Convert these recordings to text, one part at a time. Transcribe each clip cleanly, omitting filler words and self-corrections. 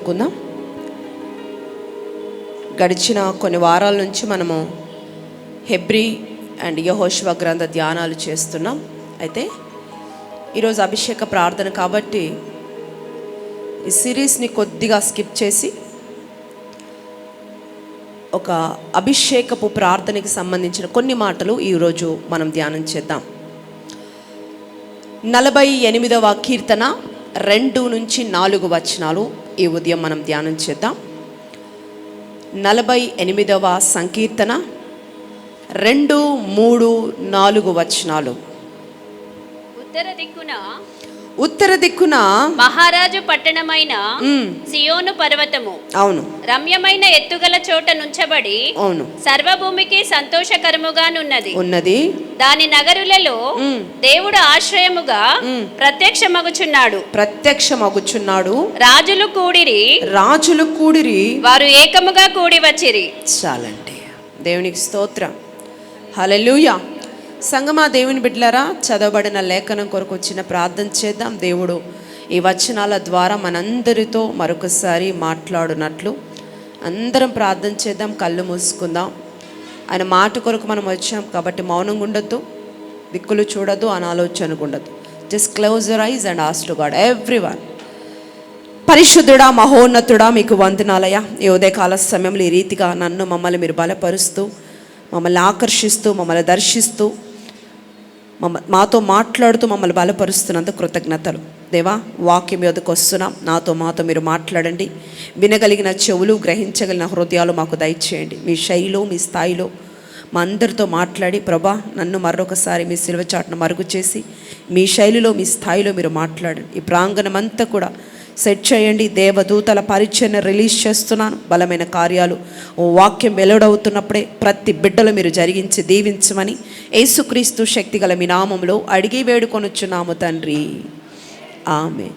కోరుకుందాం. గడిచిన కొన్ని వారాల నుంచి మనము హెబ్రీ అండ్ యెహోషువ గ్రంథ ధ్యానాలు చేస్తున్నాం. అయితే ఈరోజు అభిషేక ప్రార్థన కాబట్టి ఈ సిరీస్ని కొద్దిగా స్కిప్ చేసి ఒక అభిషేకపు ప్రార్థనకి సంబంధించిన కొన్ని మాటలు ఈరోజు మనం ధ్యానం చేద్దాం. 48వ కీర్తన 2-4 వచనాలు ఈ ఉదయం మనం ధ్యానం చేద్దాం. 48వ సంకీర్తన 2, 3, 4 వచనాలు. ఉత్తర దిక్కున మహారాజు పట్టణమైన సియోను పర్వతము, అవును, రమ్యమైన ఎత్తుగల చోట నుంచబడి, అవును, సర్వభూమికి సంతోషకరముగానున్నది. దాని నగరులలో దేవుడు ఆశ్రయముగా ప్రత్యక్షమగుచున్నాడు. రాజులు కూడిరి, వారు ఏకముగా కూడి వచ్చిరి. చాలండి. దేవునికి స్తోత్రం. హల్లెలూయా. సంగమా, దేవుని బిడ్డలారా, చదవబడిన లేఖనం కొరకు వచ్చిన ప్రార్థన చేద్దాం. దేవుడు ఈ వచనాల ద్వారా మనందరితో మరొకసారి మాట్లాడునట్లు అందరం ప్రార్థన చేద్దాం. కళ్ళు మూసుకుందాం. ఆయన మాట కొరకు మనం వచ్చాం కాబట్టి మౌనంగా ఉండొద్దు, దిక్కులు చూడొద్దు, అనాలోచనగా ఉండొద్దు. Just close your eyes and ask to God. Everyone. పరిశుద్ధుడా, మహోన్నతుడా, మీకు వందనాలయ. ఈ ఉదయకాల సమయంలో ఈ రీతిగా మమ్మల్ని మీరు బలపరుస్తూ, మమ్మల్ని ఆకర్షిస్తూ, మమ్మల్ని దర్శిస్తూ, మాతో మాట్లాడుతూ మమ్మల్ని బలపరుస్తున్నందుకు కృతజ్ఞతలు. దేవా, వాక్యం మీదకు వస్తున్నాం. మాతో మీరు మాట్లాడండి. వినగలిగిన చెవులు, గ్రహించగలిగిన హృదయాలు మాకు దయచేయండి. మీ శైలిలో, మీ స్థాయిలో మా అందరితో మాట్లాడి ప్రభా, నన్ను మరొకసారి మీ సిలువ చాటును మరుగు చేసి మీ శైలిలో, మీ స్థాయిలో మీరు మాట్లాడండి. ఈ ప్రాంగణం అంతా కూడా సెట్ చేయండి. దేవదూతల పరిచయను రిలీజ్ చేస్తున్నాను. బలమైన కార్యాలు వాక్యం వెలువడవుతున్నప్పుడే ప్రతి బిడ్డలు మీరు జరిగించి దీవించమని యేసుక్రీస్తు శక్తిగల మీ నామంలో అడిగి వేడుకొనుచున్నాము తండ్రి. ఆమె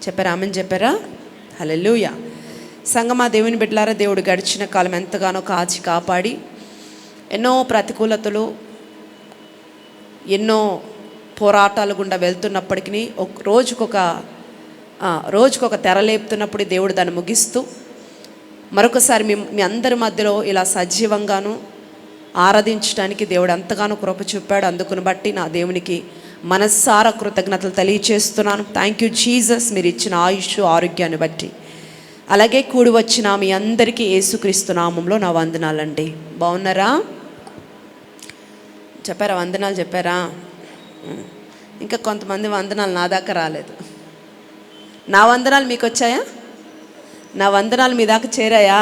చెప్పారా? ఆమెను చెప్పారా? హల్లెలూయా. సంగమా, దేవుని బిడ్డలారా, దేవుడు గడిచిన కాలం ఎంతగానో కాచి కాపాడి ఎన్నో ప్రతికూలతలు, ఎన్నో పోరాటాలు గుండా వెళ్తున్నప్పటికీ రోజుకొక తెర లేపుతున్నప్పుడు దేవుడు దాన్ని ముగిస్తూ మరొకసారి మీ అందరి మధ్యలో ఇలా సజీవంగాను ఆరాధించడానికి దేవుడు ఎంతగానో కృప చూపాడు. అందుకుని బట్టి నా దేవునికి మనస్సారా కృతజ్ఞతలు తెలియచేస్తున్నాను. థ్యాంక్ యూ జీసస్, మీరు ఇచ్చిన ఆయుష్, ఆరోగ్యాన్ని బట్టి. అలాగే కూడి వచ్చిన మీ అందరికీ యేసుక్రీస్తు నామంలో నా వందనాలండి. బాగున్నారా? చెప్పారా? వందనాలు చెప్పారా? ఇంకా కొంతమంది వందనాలు నా దాకా రాలేదు. నా వందనాలు మీకు వచ్చాయా? నా వందనాలు మీ దాకా చేరాయా?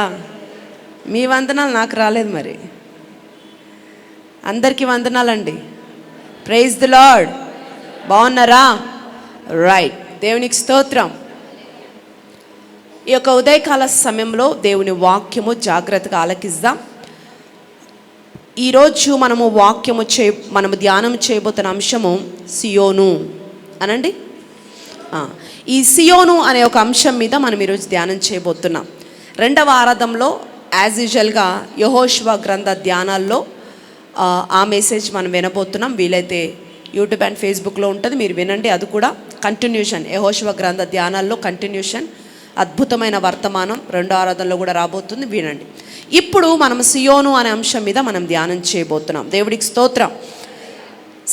మీ వందనాలు నాకు రాలేదు. మరి అందరికీ వందనాలండి. Praise the lord. బాగున్నారా? రైట్. దేవునికి స్తోత్రం. ఈ యొక్క ఉదయకాల సమయంలో దేవుని వాక్యము జాగ్రత్తగా ఆలకిద్దాం. ఈరోజు మనము ధ్యానం చేయబోతున్న అంశము సియోను అనండి. ఈ సియోను అనే ఒక అంశం మీద మనం ఈరోజు ధ్యానం చేయబోతున్నాం. 2వ ఆరాధనలో యాజ్ యూజువల్గా యెహోషువ గ్రంథ ధ్యానాల్లో ఆ మెసేజ్ మనం వినబోతున్నాం. వీలైతే యూట్యూబ్ అండ్ ఫేస్బుక్లో ఉంటుంది, మీరు వినండి. అది కూడా కంటిన్యూషన్, యెహోషువ గ్రంథ ధ్యానాల్లో కంటిన్యూషన్, అద్భుతమైన వర్తమానం 2వ ఆరాధనలో కూడా రాబోతుంది, వినండి. ఇప్పుడు మనం సియోను అనే అంశం మీద మనం ధ్యానం చేయబోతున్నాం. దేవుడికి స్తోత్రం.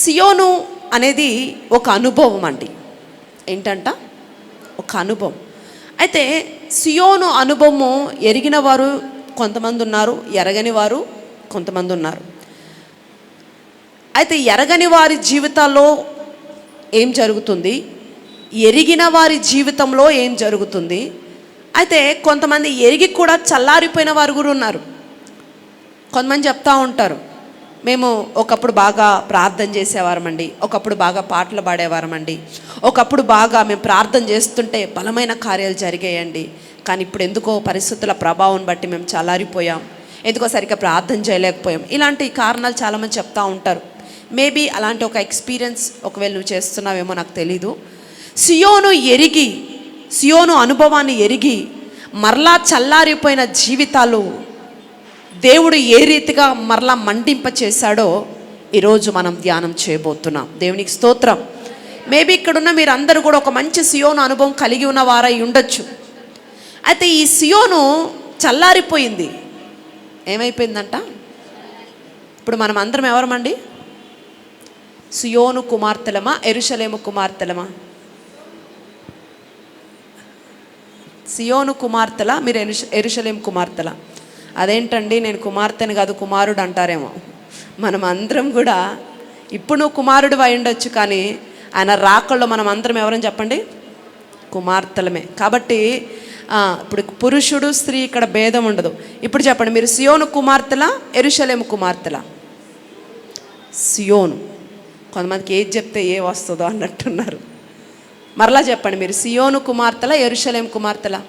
సియోను అనేది ఒక అనుభవం అండి. ఏంటంట? ఒక అనుభవం. అయితే సియోను అనుభవము ఎరిగిన వారు కొంతమంది ఉన్నారు, ఎరగని వారు కొంతమంది ఉన్నారు. అయితే ఎరగని వారి జీవితాల్లో ఏం జరుగుతుంది, ఎరిగిన వారి జీవితంలో ఏం జరుగుతుంది? అయితే కొంతమంది ఎరిగి కూడా చల్లారిపోయిన వారు కూడా ఉన్నారు. కొంతమంది చెప్తా ఉంటారు, మేము ఒకప్పుడు బాగా ప్రార్థన చేసేవారమండి, ఒకప్పుడు బాగా పాటలు పాడేవారమండి, ఒకప్పుడు బాగా మేము ప్రార్థన చేస్తుంటే బలమైన కార్యాలు జరిగాయండి, కానీ ఇప్పుడు ఎందుకో పరిస్థితుల ప్రభావం బట్టి మేము చల్లారిపోయాం, ఎందుకో సరిగ్గా ప్రార్థన చేయలేకపోయాం. ఇలాంటి కారణాలు చాలామంది చెప్తా ఉంటారు. మేబీ అలాంటి ఒక ఎక్స్పీరియన్స్ ఒకవేళ నువ్వు చేస్తున్నావేమో నాకు తెలీదు. సియోను అనుభవాన్ని ఎరిగి మరలా చల్లారిపోయిన జీవితాలు దేవుడు ఏ రీతిగా మరలా మండింప చేశాడో ఈరోజు మనం ధ్యానం చేయబోతున్నాం. దేవునికి స్తోత్రం. మేబీ ఇక్కడున్న మీరందరూ కూడా ఒక మంచి సియోను అనుభవం కలిగి ఉన్న వారై ఉండొచ్చు. అయితే ఈ సియోను చల్లారిపోయింది. ఏమైపోయిందంట? ఇప్పుడు మనం అందరం ఎవరమండి? సియోను కుమార్తెలమా, యెరూషలేము కుమార్తెలమా? సియోను కుమార్తెలా, మీరు యెరూషలేము కుమార్తెలా? అదేంటండి, నేను కుమార్తెని కాదు కుమారుడు అంటారేమో. మనం అందరం కూడా, ఇప్పుడు నువ్వు కుమారుడు అయి ఉండొచ్చు, కానీ ఆయన రాకల్లో మనం అందరం ఎవరని చెప్పండి? కుమార్తెలమే. కాబట్టి ఇప్పుడు పురుషుడు స్త్రీ ఇక్కడ భేదం ఉండదు. ఇప్పుడు చెప్పండి, మీరు సియోను కుమార్తెలా, యెరూషలేము కుమార్తెలా? సియోను. కొంతమందికి ఏది చెప్తే ఏ వస్తుందో అన్నట్టున్నారు. మరలా చెప్పండి, మీరు సియోను కుమార్తెలా, యెరూషలేము కుమార్తెలా?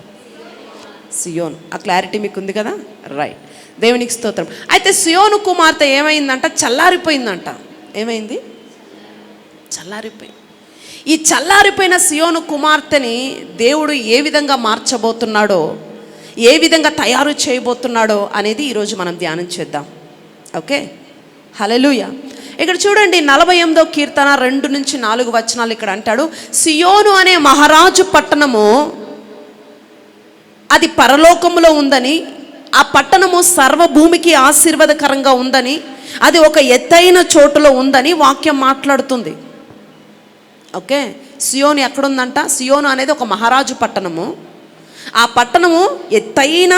సియోను. ఆ క్లారిటీ మీకు ఉంది కదా? రైట్, దేవునికి స్తోత్రం. అయితే సియోను కుమార్తె ఏమైందంట? చల్లారిపోయిందంట. ఏమైంది? చల్లారిపోయింది. ఈ చల్లారిపోయిన సియోను కుమార్తెని దేవుడు ఏ విధంగా మార్చబోతున్నాడో, ఏ విధంగా తయారు చేయబోతున్నాడో అనేది ఈరోజు మనం ధ్యానం చేద్దాం. ఓకే, హల్లెలూయా. ఇక్కడ చూడండి, 48వ కీర్తన 2-4 వచనాలు ఇక్కడ అంటాడు, సియోను అనే మహారాజు పట్టణము అది పరలోకములో ఉందని, ఆ పట్టణము సర్వభూమికి ఆశీర్వాదకరంగా ఉందని, అది ఒక ఎత్తైన చోటులో ఉందని వాక్యం మాట్లాడుతుంది. ఓకే, సియోను ఎక్కడుందంట? సియోను అనేది ఒక మహారాజు పట్టణము. ఆ పట్టణము ఎత్తైన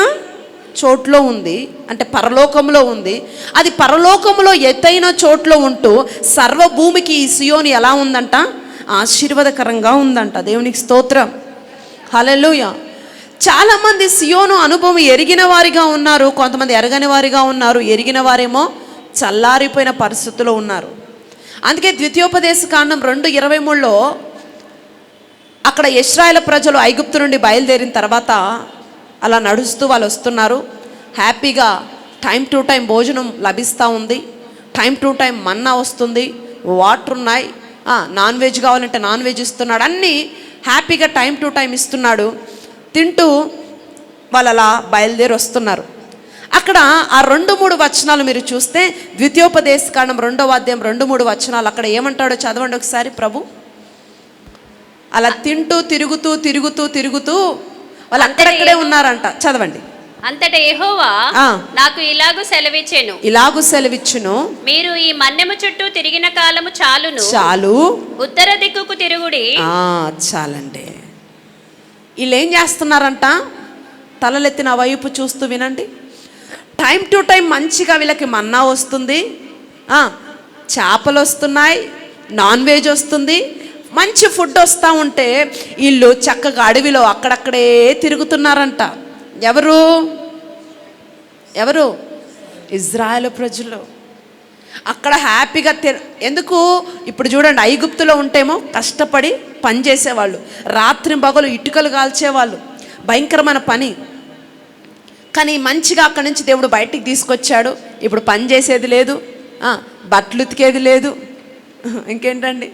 చోట్లో ఉంది, అంటే పరలోకంలో ఉంది. అది పరలోకంలో ఎత్తైన చోట్లో ఉంటూ సర్వభూమికి ఈ సియోను ఎలా ఉందంట? ఆశీర్వాదకరంగా ఉందంట. దేవునికి స్తోత్రం, హల్లెలూయా. చాలామంది సియోను అనుభవం ఎరిగిన వారిగా ఉన్నారు, కొంతమంది ఎరగని వారిగా ఉన్నారు. ఎరిగిన వారేమో చల్లారిపోయిన పరిస్థితుల్లో ఉన్నారు. అందుకే ద్వితీయోపదేశకాండం 2:23లో అక్కడ ఇశ్రాయేలు ప్రజలు ఐగుప్తు నుండి బయలుదేరిన తర్వాత అలా నడుస్తూ వాళ్ళు వస్తున్నారు. హ్యాపీగా టైం టు టైం భోజనం లభిస్తూ ఉంది, టైం టు టైం మన్నా వస్తుంది, వాటర్ ఉన్నాయి, నాన్ వెజ్ కావాలంటే నాన్ వెజ్ ఇస్తున్నాడు, అన్నీ హ్యాపీగా టైం టు టైం ఇస్తున్నాడు. తింటూ వాళ్ళు అలా బయలుదేరి వస్తున్నారు. అక్కడ ఆ 2-3 వచనాలు మీరు చూస్తే, ద్వితీయోపదేశకాండం 2వ అధ్యాయం 2-3 వచనాలు అక్కడ ఏమంటాడో చదవండి ఒకసారి. ప్రభు అలా తింటూ తిరుగుతూ తిరుగుతూ తిరుగుతూ వాళ్ళు అక్కడక్కడే ఉన్నారంట. చదవండి. అంతటా యెహోవా నాకు ఇలాగు సెలవిచ్చును, మీరు ఈ మన్నెము చుట్టూ తిరిగిన కాలము చాలు, ఉత్తర దిక్కుకు తిరుగుడి. చాలండి. వీళ్ళు ఏం చేస్తున్నారంట? తలలెత్తిన వైపు చూస్తూ వినండి. టైం టు టైం మంచిగా వీళ్ళకి మన్నా వస్తుంది, చేపలు వస్తున్నాయి, నాన్ వెజ్ వస్తుంది, మంచి ఫుడ్ వస్తూ ఉంటే వీళ్ళు చక్కగా అడవిలో అక్కడక్కడే తిరుగుతున్నారంట. ఎవరు? ఇజ్రాయేలు ప్రజలు. అక్కడ హ్యాపీగా ఎందుకు? ఇప్పుడు చూడండి, ఐగుప్తులో ఉంటేమో కష్టపడి పని చేసేవాళ్ళు, రాత్రి పగలు ఇటుకలు కాల్చేవాళ్ళు, భయంకరమైన పని. కానీ మంచిగా అక్కడి నుంచి దేవుడు బయటికి తీసుకొచ్చాడు. ఇప్పుడు పని చేసేది లేదు, బట్టలు ఉతికేది లేదు, ఇంకేంటండి,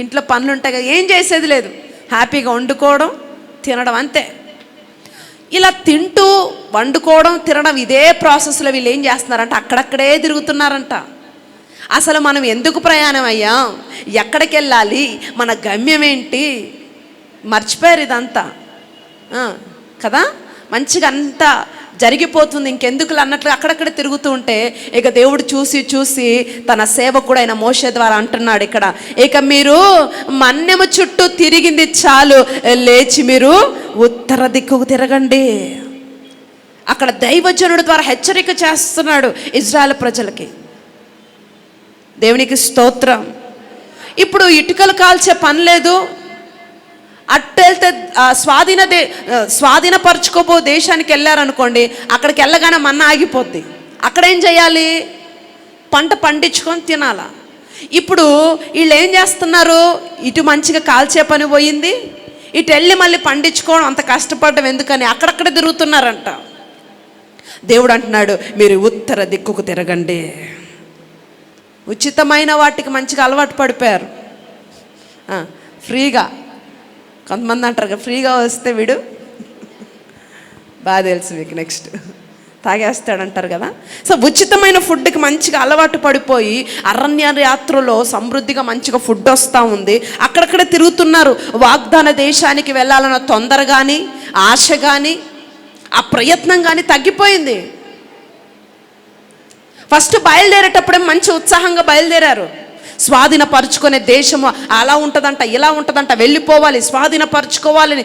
ఇంట్లో పనులు ఉంటాయి కదా, ఏం చేసేది లేదు. హ్యాపీగా వండుకోవడం, తినడం, అంతే. ఇలా తింటూ వండుకోవడం, తినడం, ఇదే ప్రాసెస్లో వీళ్ళు ఏం చేస్తున్నారంట? అక్కడక్కడే తిరుగుతున్నారంట. అసలు మనం ఎందుకు ప్రయాణం అయ్యాం, ఎక్కడికి వెళ్ళాలి, మన గమ్యం ఏంటి, మర్చిపోయారు ఇదంతా కదా. మంచిగా అంతా జరిగిపోతుంది, ఇంకెందుకు అన్నట్లుగా అక్కడక్కడే తిరుగుతూ ఉంటే, ఇక దేవుడు చూసి తన సేవకుడు అయిన మోషే ద్వారా అంటున్నాడు ఇక్కడ, ఇక మీరు మన్నెము చుట్టూ తిరిగింది చాలు, లేచి మీరు ఉత్తర దిక్కుకు తిరగండి. అక్కడ దైవజనుడి ద్వారా హెచ్చరిక చేస్తున్నాడు ఇజ్రాయెల్ ప్రజలకి. దేవునికి స్తోత్రం. ఇప్పుడు ఇటుకలు కాల్చే పని లేదు. అట్టెళ్తే స్వాధీనపరచుకోబో దేశానికి వెళ్ళారనుకోండి, అక్కడికి వెళ్ళగానే మన్నా ఆగిపోద్ది. అక్కడేం చేయాలి? పంట పండించుకొని తినాలా. ఇప్పుడు వీళ్ళు ఏం చేస్తున్నారు? ఇటు మంచిగా కాల్చే పని పోయింది, ఇటు వెళ్ళి మళ్ళీ పండించుకోవడం అంత కష్టపడడం ఎందుకని అక్కడక్కడ తిరుగుతున్నారంట. దేవుడు అంటున్నాడు, మీరు ఉత్తర దిక్కుకు తిరగండి. ఉచితమైన వాటికి మంచిగా అలవాటు పడిపోయారు. ఫ్రీగా, కొంతమంది అంటారు ఫ్రీగా వస్తే వీడు బాగా తెలుసు మీకు, నెక్స్ట్ తాగేస్తాడంటారు కదా. సో ఉచితమైన ఫుడ్కి మంచిగా అలవాటు పడిపోయి అరణ్య యాత్రలో సమృద్ధిగా మంచిగా ఫుడ్ వస్తూ ఉంది, అక్కడక్కడ తిరుగుతున్నారు. వాగ్దాన దేశానికి వెళ్ళాలన్న తొందర కానీ ఆశ కానీ ఆ ప్రయత్నం కానీ తగ్గిపోయింది. ఫస్ట్ బయలుదేరేటప్పుడే మంచి ఉత్సాహంగా బయలుదేరారు. స్వాధీనపరుచుకునే దేశము అలా ఉంటుందంట, ఇలా ఉంటుందంట, వెళ్ళిపోవాలి, స్వాధీనపరుచుకోవాలని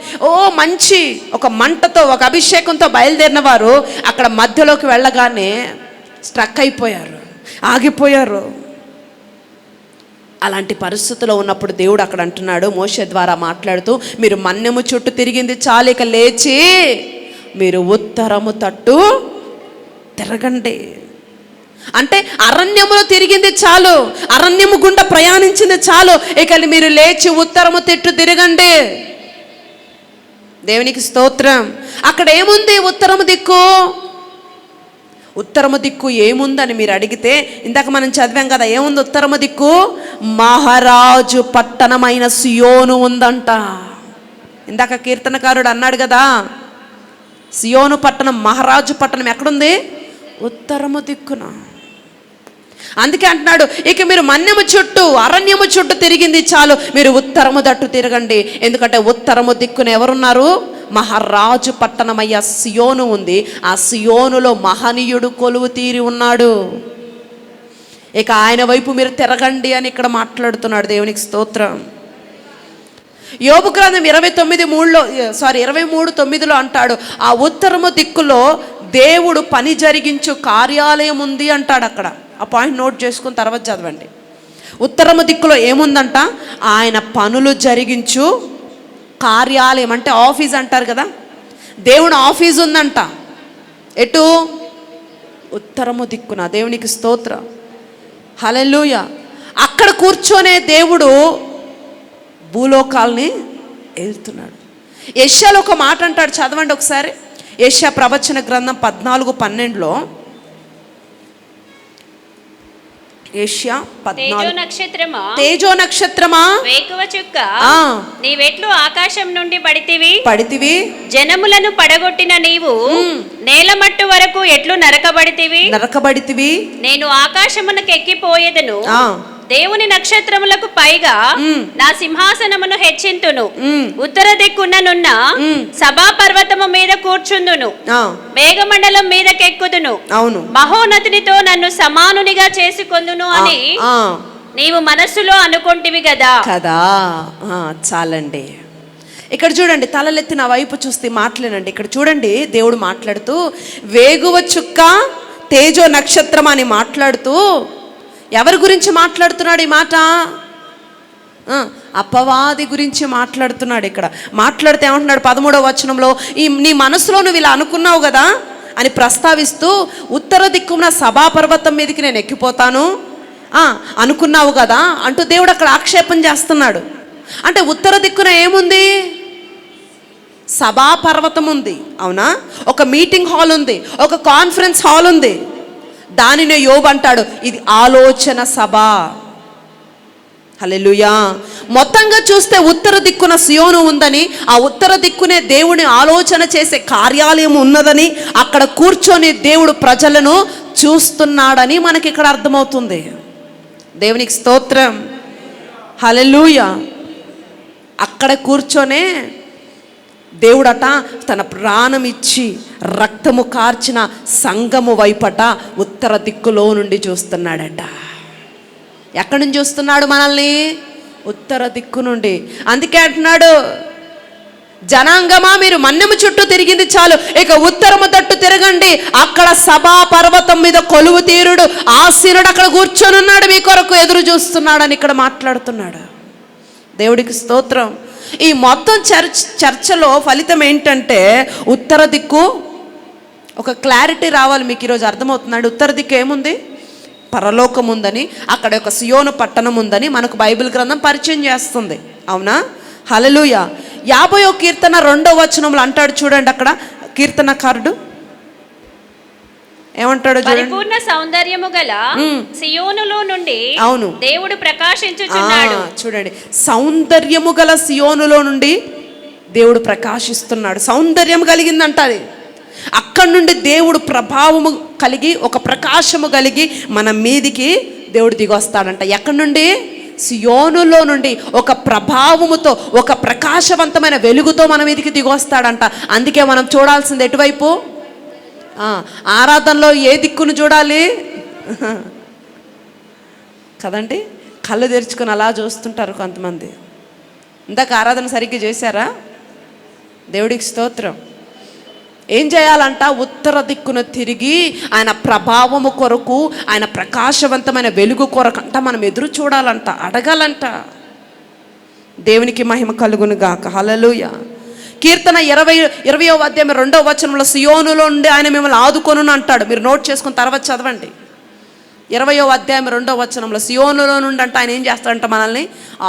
మంచి ఒక మంటతో, ఒక అభిషేకంతో బయలుదేరిన వారు అక్కడ మధ్యలోకి వెళ్ళగానే స్ట్రక్ అయిపోయారు, ఆగిపోయారు. అలాంటి పరిస్థితిలో ఉన్నప్పుడు దేవుడు అక్కడ అంటున్నాడు మోషే ద్వారా మాట్లాడుతూ, మీరు మన్యము చుట్టూ తిరిగింది చాలు, ఇక లేచి మీరు ఉత్తరము తట్టు తిరగండి. అంటే అరణ్యములో తిరిగింది చాలు, అరణ్యము గుండా ప్రయాణించింది చాలు, ఇక మీరు లేచి ఉత్తరము తట్టు తిరగండి. దేవునికి స్తోత్రం. అక్కడ ఏముంది? ఉత్తరము దిక్కు. ఉత్తరము దిక్కు ఏముందని మీరు అడిగితే, ఇందాక మనం చదివాం కదా, ఏముంది ఉత్తరము దిక్కు? మహారాజు పట్టణమైన సియోను ఉందంట. ఇందాక కీర్తనకారుడు అన్నాడు కదా, సియోను పట్టణం, మహారాజు పట్టణం ఎక్కడుంది? ఉత్తరము దిక్కున. అందుకే అంటున్నాడు, ఇక మీరు మన్యము చుట్టూ, అరణ్యము చుట్టూ తిరిగింది చాలు, మీరు ఉత్తరము తట్టు తిరగండి. ఎందుకంటే ఉత్తరము దిక్కున ఎవరున్నారు? మహారాజు పట్టణమయ్య సియోను ఉంది. ఆ సియోనులో మహనీయుడు కొలువు తీరి ఉన్నాడు. ఇక ఆయన వైపు మీరు తిరగండి అని ఇక్కడ మాట్లాడుతున్నాడు. దేవునికి స్తోత్రం. యోబు గ్రంథం 23:9 అంటాడు, ఆ ఉత్తరము దిక్కులో దేవుడు పని జరిగించు కార్యాలయం ఉంది అంటాడు. అక్కడ ఆ పాయింట్ నోట్ చేసుకుని తర్వాత చదవండి. ఉత్తరము దిక్కులో ఏముందంట? ఆయన పనులు జరిగించు కార్యాలయం, అంటే ఆఫీస్ అంటారు కదా, దేవుని ఆఫీస్ ఉందంట. ఎటు? ఉత్తరము దిక్కున. దేవునికి స్తోత్రం. హల్లెలూయా. అక్కడ కూర్చొనే దేవుడు భూలోకాల్ని వెళ్తున్నాడు. యెషయాలో ఒక మాట అంటాడు, చదవండి ఒకసారి. యెషయా ప్రవచన గ్రంథం 14:12లో, యెషయా 14, తేజో నక్షత్రమా, వేకువ చుక్క, నీవెట్లు ఆకాశం నుండి పడితివి, జనములను పడగొట్టిన నీవు నేలమట్టు వరకు ఎట్లు నరకబడితివి, నేను ఆకాశమునకు ఎక్కిపోయేదను, దేవుని నక్షత్రములకు పైగా నా సింహాసనమును హెచ్చింతును, ఉత్తర దిక్కుననున్న సభా పర్వతము మీద కూర్చుందును, మేఘమండలం మీదకెక్కుదును, మహోన్నతునితో నన్ను సమానునిగా చేసుకొందును అని నీవు మనస్సులో అనుకొంటివి కదా. చాలండి. ఇక్కడ చూడండి, తలలెత్తి నా వైపు చూస్తే మాట్లాడండి. ఇక్కడ చూడండి, దేవుడు మాట్లాడుతూ వేగువ చుక్క, తేజో నక్షత్రం అని మాట్లాడుతూ ఎవరి గురించి మాట్లాడుతున్నాడు ఈ మాట? అపవాది గురించి మాట్లాడుతున్నాడు. ఇక్కడ మాట్లాడితే ఏమంటున్నాడు 13వ వచనంలో, నీ మనసులో నువ్వు ఇలా అనుకున్నావు కదా అని ప్రస్తావిస్తూ, ఉత్తర దిక్కున సభాపర్వతం మీదకి నేను ఎక్కిపోతాను అనుకున్నావు కదా అంటూ దేవుడు అక్కడ ఆక్షేపం చేస్తున్నాడు. అంటే ఉత్తర దిక్కున ఏముంది? సభాపర్వతం ఉంది, అవునా? ఒక మీటింగ్ హాల్ ఉంది, ఒక కాన్ఫరెన్స్ హాల్ ఉంది. దానినే యోబు అంటాడు, ఇది ఆలోచన సభ. హల్లెలూయా. మొత్తంగా చూస్తే ఉత్తర దిక్కున సియోను ఉందని, ఆ ఉత్తర దిక్కునే దేవుని ఆలోచన చేసే కార్యాలయం ఉన్నదని, అక్కడ కూర్చొని దేవుడు ప్రజలను చూస్తున్నాడని మనకి ఇక్కడ అర్థమవుతుంది. దేవునికి స్తోత్రం. హల్లెలూయా. అక్కడ కూర్చొనే దేవుడట తన ప్రాణం ఇచ్చి రక్తము కార్చిన సంఘము వైపట ఉత్తర దిక్కులో నుండి చూస్తున్నాడట. ఎక్కడి నుంచి చూస్తున్నాడు మనల్ని? ఉత్తర దిక్కు నుండి. అందుకే అంటున్నాడు, జనాంగమా మీరు మన్యము చుట్టూ తిరిగింది చాలు, ఇక ఉత్తరము తట్టు తిరగండి. అక్కడ సభా పర్వతం మీద కొలువు తీరుడు ఆసీనుడు అక్కడ కూర్చొని ఉన్నాడు, మీ కొరకు ఎదురు చూస్తున్నాడని ఇక్కడ మాట్లాడుతున్నాడు. దేవుడికి స్తోత్రం. ఈ మొత్తం చర్చలో ఫలితం ఏంటంటే, ఉత్తర దిక్కు ఒక క్లారిటీ రావాలి మీకు ఈరోజు అర్థమవుతుందండి. ఉత్తర దిక్కు ఏముంది? పరలోకం ఉందని, అక్కడ ఒక సియోను పట్టణం ఉందని మనకు బైబిల్ గ్రంథం పరిచయం చేస్తుంది, అవునా? హల్లెలూయా. 50వ కీర్తన 2వ వచనంలో అంటాడు చూడండి, అక్కడ కీర్తనకారుడు ఏమంటాడు? పరిపూర్ణ సౌందర్యము గల సియోనులో నుండి అవును దేవుడు ప్రకాశించుచున్నాడు. చూడండి, సౌందర్యము గల సియోనులో నుండి దేవుడు ప్రకాశిస్తున్నాడు. సౌందర్యం కలిగిందంట అది. అక్కడి నుండి దేవుడు ప్రభావము కలిగి, ఒక ప్రకాశము కలిగి మన మీదికి దేవుడు దిగొస్తాడంట. ఎక్కడి నుండి? సియోనులో నుండి ఒక ప్రభావముతో, ఒక ప్రకాశవంతమైన వెలుగుతో మన మీదకి దిగొస్తాడంట. అందుకే మనం చూడాల్సింది ఎటువైపు? ఆరాధనలో ఏ దిక్కును చూడాలి కదండి? కళ్ళు తెరుచుకొని అలా చూస్తుంటారు కొంతమంది. ఇందాక ఆరాధన సరిగ్గా చేశారా? దేవుడికి స్తోత్రం. ఏం చేయాలంట? ఉత్తర దిక్కున తిరిగి ఆయన ప్రభావము కొరకు, ఆయన ప్రకాశవంతమైన వెలుగు కొరకు అంట మనం ఎదురు చూడాలంట, అడగాలంట. దేవునికి మహిమ కలుగును గాక. హల్లెలూయా. కీర్తన 20వ అధ్యాయం 2వ వచనంలో సియోనులో ఉండి ఆయన మిమ్మల్ని ఆదుకొనును అంటాడు. మీరు నోట్ చేసుకుని తర్వాత చదవండి. 20వ అధ్యాయం 2వ వచనంలో సియోనులో నుండి అంటే ఆయన ఏం చేస్తాడంట? మనల్ని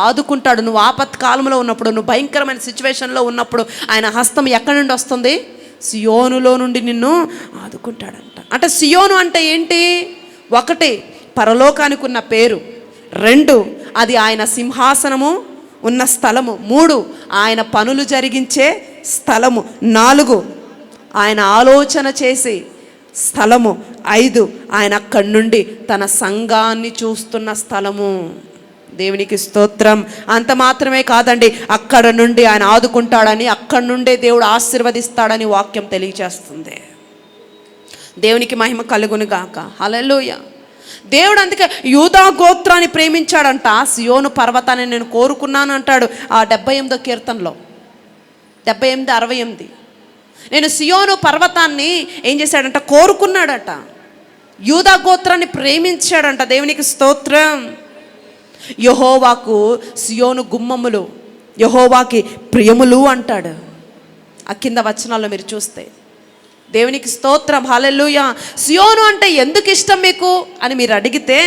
ఆదుకుంటాడు. నువ్వు ఆపత్కాలంలో ఉన్నప్పుడు, నువ్వు భయంకరమైన సిచ్యువేషన్లో ఉన్నప్పుడు ఆయన హస్తం ఎక్కడి నుండి వస్తుంది? సియోనులో నుండి నిన్ను ఆదుకుంటాడంట. అంటే సియోను అంటే ఏంటి? 1 పరలోకానికి ఉన్న పేరు, 2 అది ఆయన సింహాసనము ఉన్న స్థలము, 3 ఆయన పనులు జరిగించే స్థలము, 4 ఆయన ఆలోచన చేసే స్థలము, 5 ఆయన అక్కడి నుండి తన సంఘాన్ని చూస్తున్న స్థలము. దేవునికి స్తోత్రం. అంత మాత్రమే కాదండి, అక్కడ నుండి ఆయన ఆదుకుంటాడని, అక్కడి నుండే దేవుడు ఆశీర్వదిస్తాడని వాక్యం తెలియజేస్తుంది. దేవునికి మహిమ కలుగును గాక. హల్లెలూయా. దేవుడు అందుకే యూదా గోత్రాన్ని ప్రేమించాడంట. సియోను పర్వతాన్ని నేను కోరుకున్నాను అంటాడు ఆ 78వ కీర్తనలో, 78, 68. నేను సియోను పర్వతాన్ని ఏం చేశాడంట? కోరుకున్నాడట. యూదా గోత్రాన్ని ప్రేమించాడంట. దేవునికి స్తోత్రం. యెహోవాకు సియోను గుమ్మములు, యెహోవాకి ప్రియములు అంటాడు. ఆ కింద వచనాల్లో మీరు చూస్తే. దేవునికి స్తోత్రం. హల్లెలూయా. సియోను అంటే ఎందుకు ఇష్టం మీకు అని మీరు అడిగితే,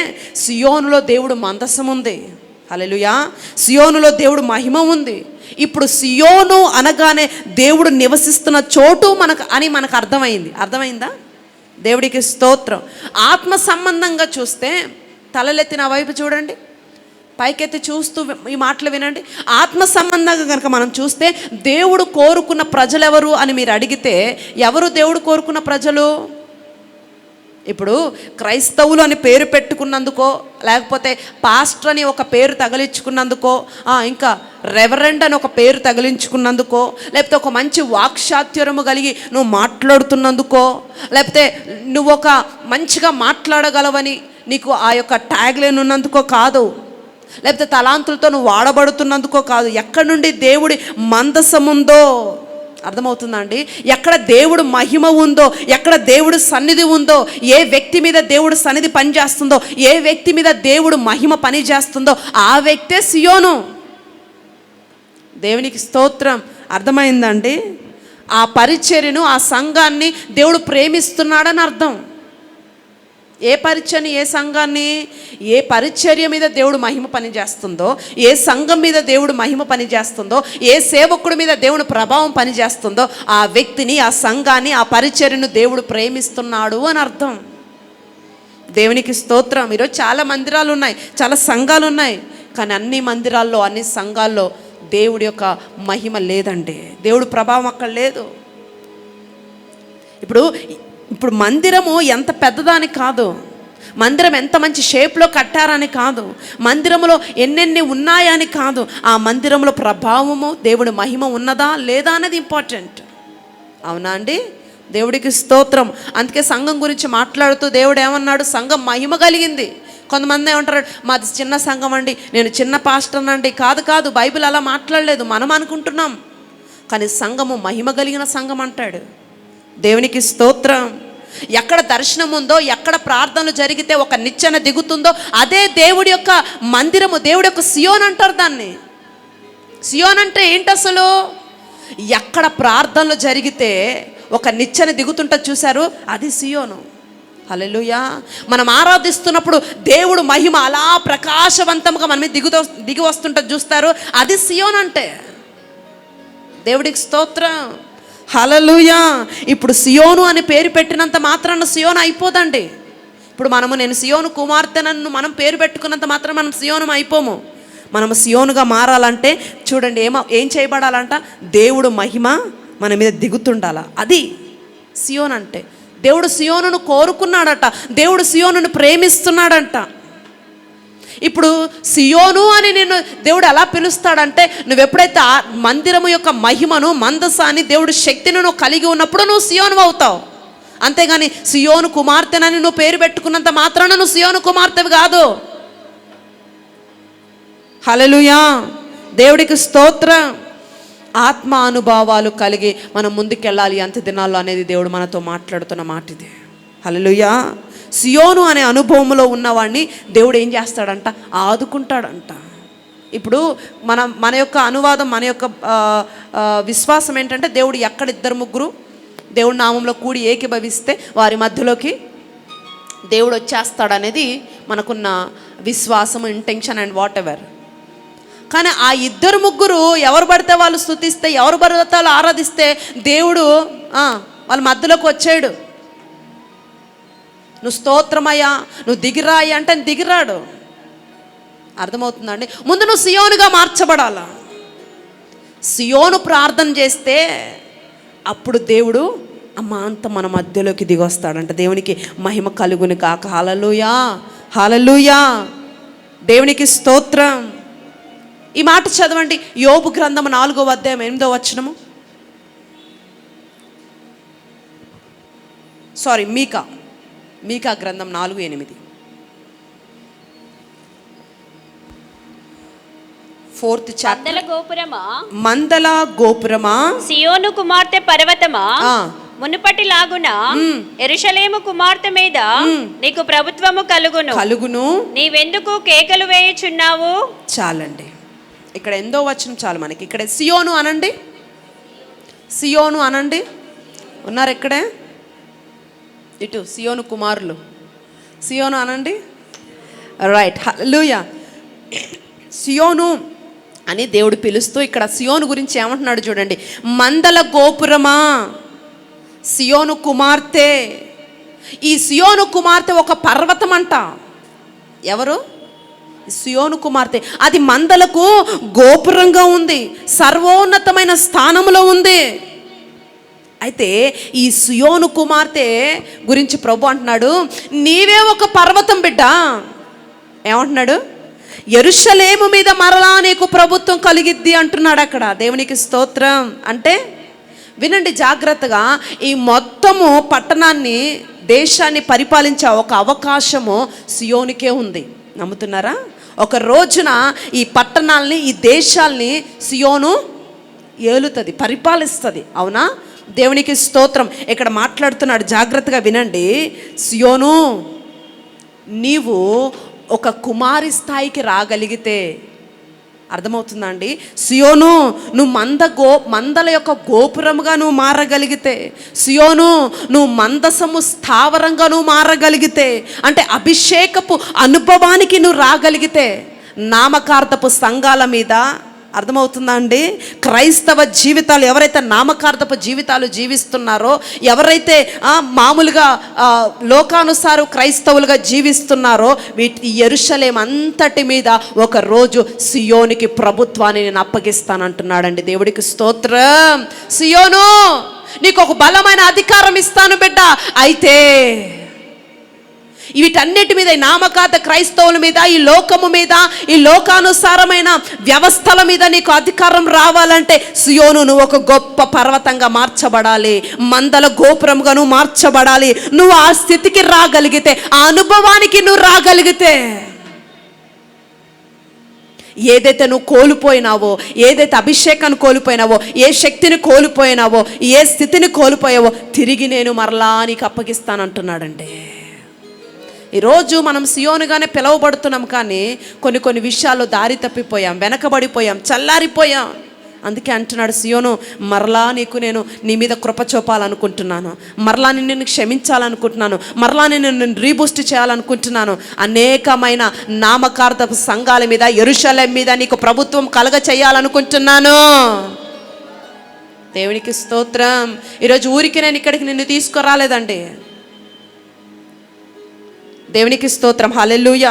సియోనులో దేవుడు మందసం ఉంది. హల్లెలూయా. సియోనులో దేవుడు మహిమ ఉంది. ఇప్పుడు సియోను అనగానే దేవుడు నివసిస్తున్న చోటు మనకు అర్థమైందా? దేవుడికి స్తోత్రం. ఆత్మ సంబంధంగా చూస్తే తలలెత్తి నా వైపు చూడండి, పైకెత్తి చూస్తూ ఈ మాటలు వినండి. ఆత్మ సంబంధంగా కనుక మనం చూస్తే దేవుడు కోరుకున్న ప్రజలు ఎవరు అని మీరు అడిగితే, ఎవరు దేవుడు కోరుకున్న ప్రజలు? ఇప్పుడు క్రైస్తవులు అని పేరు పెట్టుకున్నందుకో, లేకపోతే పాస్టర్ అని ఒక పేరు తగిలించుకున్నందుకో, ఇంకా రెవరెండ్ అని ఒక పేరు తగిలించుకున్నందుకో, లేకపోతే ఒక మంచి వాక్చాతుర్యము కలిగి నువ్వు మాట్లాడుతున్నందుకో, లేకపోతే నువ్వు ఒక మంచిగా మాట్లాడగలవని నీకు ఆ యొక్క ట్యాగ్ లైన్ ఉన్నందుకో కాదు, లేకపోతే తలాంతులతో నువ్వు వాడబడుతున్నందుకో కాదు. ఎక్కడి నుండి దేవుడి మందసం ఉందో అర్థమవుతుందా అండి? ఎక్కడ దేవుడు మహిమ ఉందో, ఎక్కడ దేవుడు సన్నిధి ఉందో, ఏ వ్యక్తి మీద దేవుడు సన్నిధి పనిచేస్తుందో, ఏ వ్యక్తి మీద దేవుడు మహిమ పని చేస్తుందో ఆ వ్యక్తే సియోను. దేవునికి స్తోత్రం. అర్థమైందండి? ఆ పరిచర్యను, ఆ సంఘాన్ని దేవుడు ప్రేమిస్తున్నాడని అర్థం. ఏ పరిచర్ని, ఏ సంఘాన్ని, ఏ పరిచర్య మీద దేవుడు మహిమ పని చేస్తుందో, ఏ సంఘం మీద దేవుడు మహిమ పని చేస్తుందో, ఏ సేవకుడి మీద దేవుడు ప్రభావం పని చేస్తుందో ఆ వ్యక్తిని, ఆ సంఘాన్ని, ఆ పరిచర్యను దేవుడు ప్రేమిస్తున్నాడు అని అర్థం. దేవునికి స్తోత్రం. ఈరోజు చాలా మందిరాలు ఉన్నాయి, చాలా సంఘాలు ఉన్నాయి, కానీ అన్ని మందిరాల్లో, అన్ని సంఘాల్లో దేవుడి యొక్క మహిమ లేదండి. దేవుడు ప్రభావం అక్కడ లేదు. ఇప్పుడు మందిరము ఎంత పెద్దదాని కాదు, మందిరం ఎంత మంచి షేప్లో కట్టారని కాదు, మందిరంలో ఎన్నెన్ని ఉన్నాయని కాదు, ఆ మందిరంలో ప్రభావము, దేవుడి మహిమ ఉన్నదా లేదా అన్నది ఇంపార్టెంట్. అవునా అండి? దేవుడికి స్తోత్రం. అందుకే సంఘం గురించి మాట్లాడుతూ దేవుడు ఏమన్నాడు? సంఘం మహిమ కలిగింది. కొంతమంది ఏమంటారు, మాది చిన్న సంఘం అండి, నేను చిన్న పాస్టర్ అండి. కాదు, బైబిల్ అలా మాట్లాడలేదు, మనం అనుకుంటున్నాం. కానీ సంఘము మహిమ కలిగిన సంఘం అంటాడు. దేవునికి స్తోత్రం. ఎక్కడ దర్శనం ఉందో, ఎక్కడ ప్రార్థనలు జరిగితే ఒక నిచ్చెన దిగుతుందో అదే దేవుడి యొక్క మందిరము, దేవుడి యొక్క సియోన్ అంటారు దాన్ని. సియోన్ అంటే ఏంటి అసలు? ఎక్కడ ప్రార్థనలు జరిగితే ఒక నిచ్చెన దిగుతుంటా చూశారు, అది సియోను. హల్లెలూయా. మనం ఆరాధిస్తున్నప్పుడు దేవుడు మహిమ అలా ప్రకాశవంతంగా మన మీద దిగి వస్తుంటా చూస్తారు, అది సియోన్ అంటే. దేవుడికి స్తోత్రం. హల్లెలూయా. ఇప్పుడు సియోను అని పేరు పెట్టినంత మాత్రాన సియోను అయిపోదండి. ఇప్పుడు నేను సియోను కుమార్తెనన్ను మనం పేరు పెట్టుకున్నంత మాత్రం మనం సియోను అయిపోము. మనం సియోనుగా మారాలంటే చూడండి ఏం చేయబడాలంట? దేవుడు మహిమ మన మీద దిగుతుండాల. అది సియోన్ అంటే. దేవుడు సియోనును కోరుకున్నాడట, దేవుడు సియోనును ప్రేమిస్తున్నాడంట. ఇప్పుడు సియోను అని నేను దేవుడు ఎలా పిలుస్తాడంటే, నువ్వు ఎప్పుడైతే ఆ మందిరము యొక్క మహిమను, మందసాన్ని, దేవుడు శక్తిని నువ్వు కలిగి ఉన్నప్పుడు నువ్వు సియోను అవుతావు. అంతేగాని సియోను కుమార్తెనని నువ్వు పేరు పెట్టుకున్నంత మాత్రాన నువ్వు సియోను కుమార్తెవి కాదు. హల్లెలూయా, దేవుడికి స్తోత్రం. ఆత్మ అనుభవాలు కలిగి మనం ముందుకెళ్ళాలి అంత్య దినాల్లో అనేది దేవుడు మనతో మాట్లాడుతున్న మాట ఇది. హల్లెలూయా. సియోను అనే అనుభవంలో ఉన్నవాడిని దేవుడు ఏం చేస్తాడంట? ఆదుకుంటాడంట. ఇప్పుడు మన యొక్క అనువాదం, మన యొక్క విశ్వాసం ఏంటంటే, దేవుడు ఎక్కడ ఇద్దరు ముగ్గురు దేవుడి నామంలో కూడి ఏకీభవిస్తే వారి మధ్యలోకి దేవుడు వచ్చేస్తాడనేది మనకున్న విశ్వాసం, ఇంటెన్షన్ అండ్ వాట్ ఎవర్. కానీ ఆ ఇద్దరు ముగ్గురు ఎవరు పడితే వాళ్ళు స్తుతిస్తే, ఎవరు పడితే వాళ్ళు ఆరాధిస్తే దేవుడు వాళ్ళ మధ్యలోకి వచ్చాడు. నువ్వు స్తోత్రమయ్యా, నువ్వు దిగిరాయి అంటే దిగిరాడు. అర్థమవుతుందండి? ముందు నువ్వు సియోనుగా మార్చబడాలా. సియోను ప్రార్థన చేస్తే అప్పుడు దేవుడు అంత మన మధ్యలోకి దిగొస్తాడంట. దేవునికి మహిమ కలుగుని కాక. హల్లెలూయా, హల్లెలూయా, దేవునికి స్తోత్రం. ఈ మాట చదవండి, యోబు గ్రంథం 4వ అధ్యాయం 8వ వచనము. మీకా గ్రంథం 4:8. 4th chapter. మందల గోపురమా, సియోను కుమార్తె పర్వతమా, మునుపటి లాగున యెరూషలేము కుమార్తె మీద నీకు ప్రభుత్వము కలుగును. నీవెందుకు కేకలు వేయుచున్నావు? చాలండి, ఇక్కడ ఎందో వచనం చాలు మనకి. ఇక్కడ సియోను అనండి, సియోను అనండి. ఉన్నారు ఇక్కడే? ఇటు సియోను కుమారులు, సియోను అనండి. రైట్, హల్లెలూయా. సియోను అని దేవుడు పిలుస్తూ ఇక్కడ సియోను గురించి ఏమంటున్నాడు చూడండి. మందల గోపురమా, సియోను కుమార్తె. ఈ సియోను కుమార్తె ఒక పర్వతం అంట. ఎవరు? సియోను కుమార్తె. అది మందలకు గోపురంగా ఉంది, సర్వోన్నతమైన స్థానంలో ఉంది. అయితే ఈ సియోను కుమార్తె గురించి ప్రభు అంటున్నాడు, నీవే ఒక పర్వతం బిడ్డ. ఏమంటున్నాడు? యెరూషలేము మీద మరలా నీకు ప్రభుత్వం కలిగిద్ది అంటున్నాడు అక్కడ. దేవునికి స్తోత్రం. అంటే వినండి జాగ్రత్తగా, ఈ మొత్తము పట్టణాన్ని, దేశాన్ని పరిపాలించే ఒక అవకాశము సియోనుకే ఉంది. నమ్ముతున్నారా? ఒక రోజున ఈ పట్టణాలని, ఈ దేశాల్ని సియోను ఏలుతుంది, పరిపాలిస్తుంది. అవునా? దేవునికి స్తోత్రం. ఇక్కడ మాట్లాడుతున్నాడు, జాగ్రత్తగా వినండి. సియోను, నీవు ఒక కుమారి స్థాయికి రాగలిగితే, అర్థమవుతుందా అండి? సియోను, నువ్వు మందల యొక్క గోపురముగా నువ్వు మారగలిగితే, సియోను నువ్వు మందసము స్థావరంగా నువ్వు మారగలిగితే, అంటే అభిషేకపు అనుభవానికి నువ్వు రాగలిగితే, నామకార్థపు సంఘాల మీద, అర్థమవుతుందా అండి? క్రైస్తవ జీవితాలు ఎవరైతే నామకార్థపు జీవితాలు జీవిస్తున్నారో, ఎవరైతే మామూలుగా లోకానుసారం క్రైస్తవులుగా జీవిస్తున్నారో, ఈ యెరూషలేము అంతటి మీద ఒక రోజు సియోనికి ప్రభుత్వాన్ని నేను అప్పగిస్తానంటున్నాడండి. దేవుడికి స్తోత్రం. సియోను, నీకు ఒక బలమైన అధికారం ఇస్తాను బిడ్డ. అయితే వీటన్నిటి మీద, ఈ నామకార్థ క్రైస్తవుల మీద, ఈ లోకము మీద, ఈ లోకానుసారమైన వ్యవస్థల మీద నీకు అధికారం రావాలంటే సియోను నువ్వు ఒక గొప్ప పర్వతంగా మార్చబడాలి, మందల గోపురంగా నువ్వు మార్చబడాలి. నువ్వు ఆ స్థితికి రాగలిగితే, ఆ అనుభవానికి నువ్వు రాగలిగితే, ఏదైతే నువ్వు కోల్పోయినావో, ఏదైతే అభిషేకాన్ని కోల్పోయినావో, ఏ శక్తిని కోల్పోయినావో, ఏ స్థితిని కోల్పోయావో, తిరిగి నేను మరలా నీకు అప్పగిస్తానంటున్నాడండి. ఈరోజు మనం సియోనుగానే పిలువబడుతున్నాం, కానీ కొన్ని విషయాల్లో దారి తప్పిపోయాం, వెనకబడిపోయాం, చల్లారిపోయాం. అందుకే అంటున్నాడు, సియోను, మరలా నేను నీ మీద కృప చూపాలనుకుంటున్నాను, మరలా నిన్ను క్షమించాలనుకుంటున్నాను, మరలా నిన్ను రీబూస్ట్ చేయాలనుకుంటున్నాను. అనేకమైన నామకార్థపు సంఘాల మీద, యెరూషలేము మీద నీకు ప్రభుత్వం కలగ చేయాలనుకుంటున్నాను. దేవునికి స్తోత్రం. ఈరోజు ఊరికి నేను ఇక్కడికి నిన్ను తీసుకురాలేదండి. దేవునికి స్తోత్రం. హల్లెలూయా.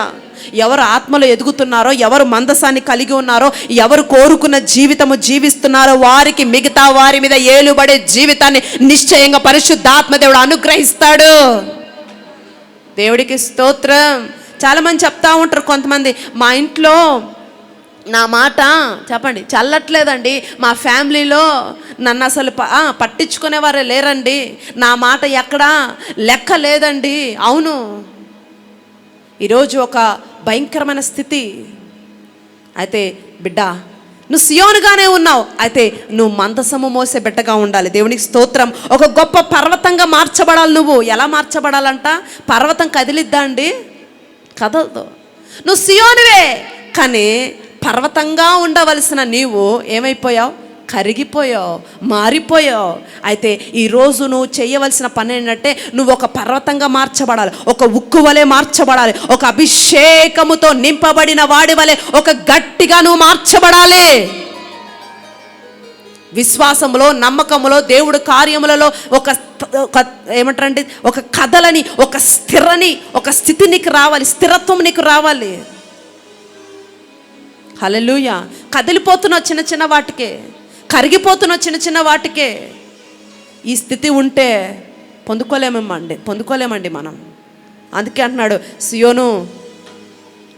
ఎవరు ఆత్మలో ఎదుగుతున్నారో, ఎవరు మందసాన్ని కలిగి ఉన్నారో, ఎవరు కోరుకున్న జీవితము జీవిస్తున్నారో, వారికి మిగతా వారి మీద ఏలుబడే జీవితాన్ని నిశ్చయంగా పరిశుద్ధాత్మ దేవుడు అనుగ్రహిస్తాడు. దేవుడికి స్తోత్రం. చాలామంది చెప్తా ఉంటారు కొంతమంది, మా ఇంట్లో నా మాట చెప్పండి చల్లట్లేదండి, మా ఫ్యామిలీలో నన్ను అసలు పట్టించుకునేవారే లేరండి, నా మాట ఎక్కడా లెక్క లేదండి. అవును, ఈరోజు ఒక భయంకరమైన స్థితి. అయితే బిడ్డ, నువ్వు సియోనుగానే ఉన్నావు, అయితే నువ్వు మందసము మోసే బిడ్డగా ఉండాలి. దేవునికి స్తోత్రం. ఒక గొప్ప పర్వతంగా మార్చబడాలి. నువ్వు ఎలా మార్చబడాలంట? పర్వతం కదిలిద్దా అండి? కదలదు. నువ్వు సియోనువే, కానీ పర్వతంగా ఉండవలసిన నీవు ఏమైపోయావు? కరిగిపోయావు, మారిపోయావు. అయితే ఈరోజు నువ్వు చేయవలసిన పని ఏంటంటే, నువ్వు ఒక పర్వతంగా మార్చబడాలి, ఒక ఉక్కు వలె మార్చబడాలి, ఒక అభిషేకముతో నింపబడిన వాడి వలె ఒక గట్టిగా నువ్వు మార్చబడాలి. విశ్వాసములో, నమ్మకములో, దేవుడు కార్యములలో ఒక ఏమంటారంటే ఒక కథలని, ఒక ఒక స్థితి నీకు రావాలి, స్థిరత్వం నీకు రావాలి. హల్లెలూయా. కదిలిపోతున్నావు చిన్న చిన్న వాటికే, కరిగిపోతున్నావు చిన్న చిన్న వాటికే. ఈ స్థితి ఉంటే పొందుకోలేమండి మనం. అందుకే అంటున్నాడు, సియోను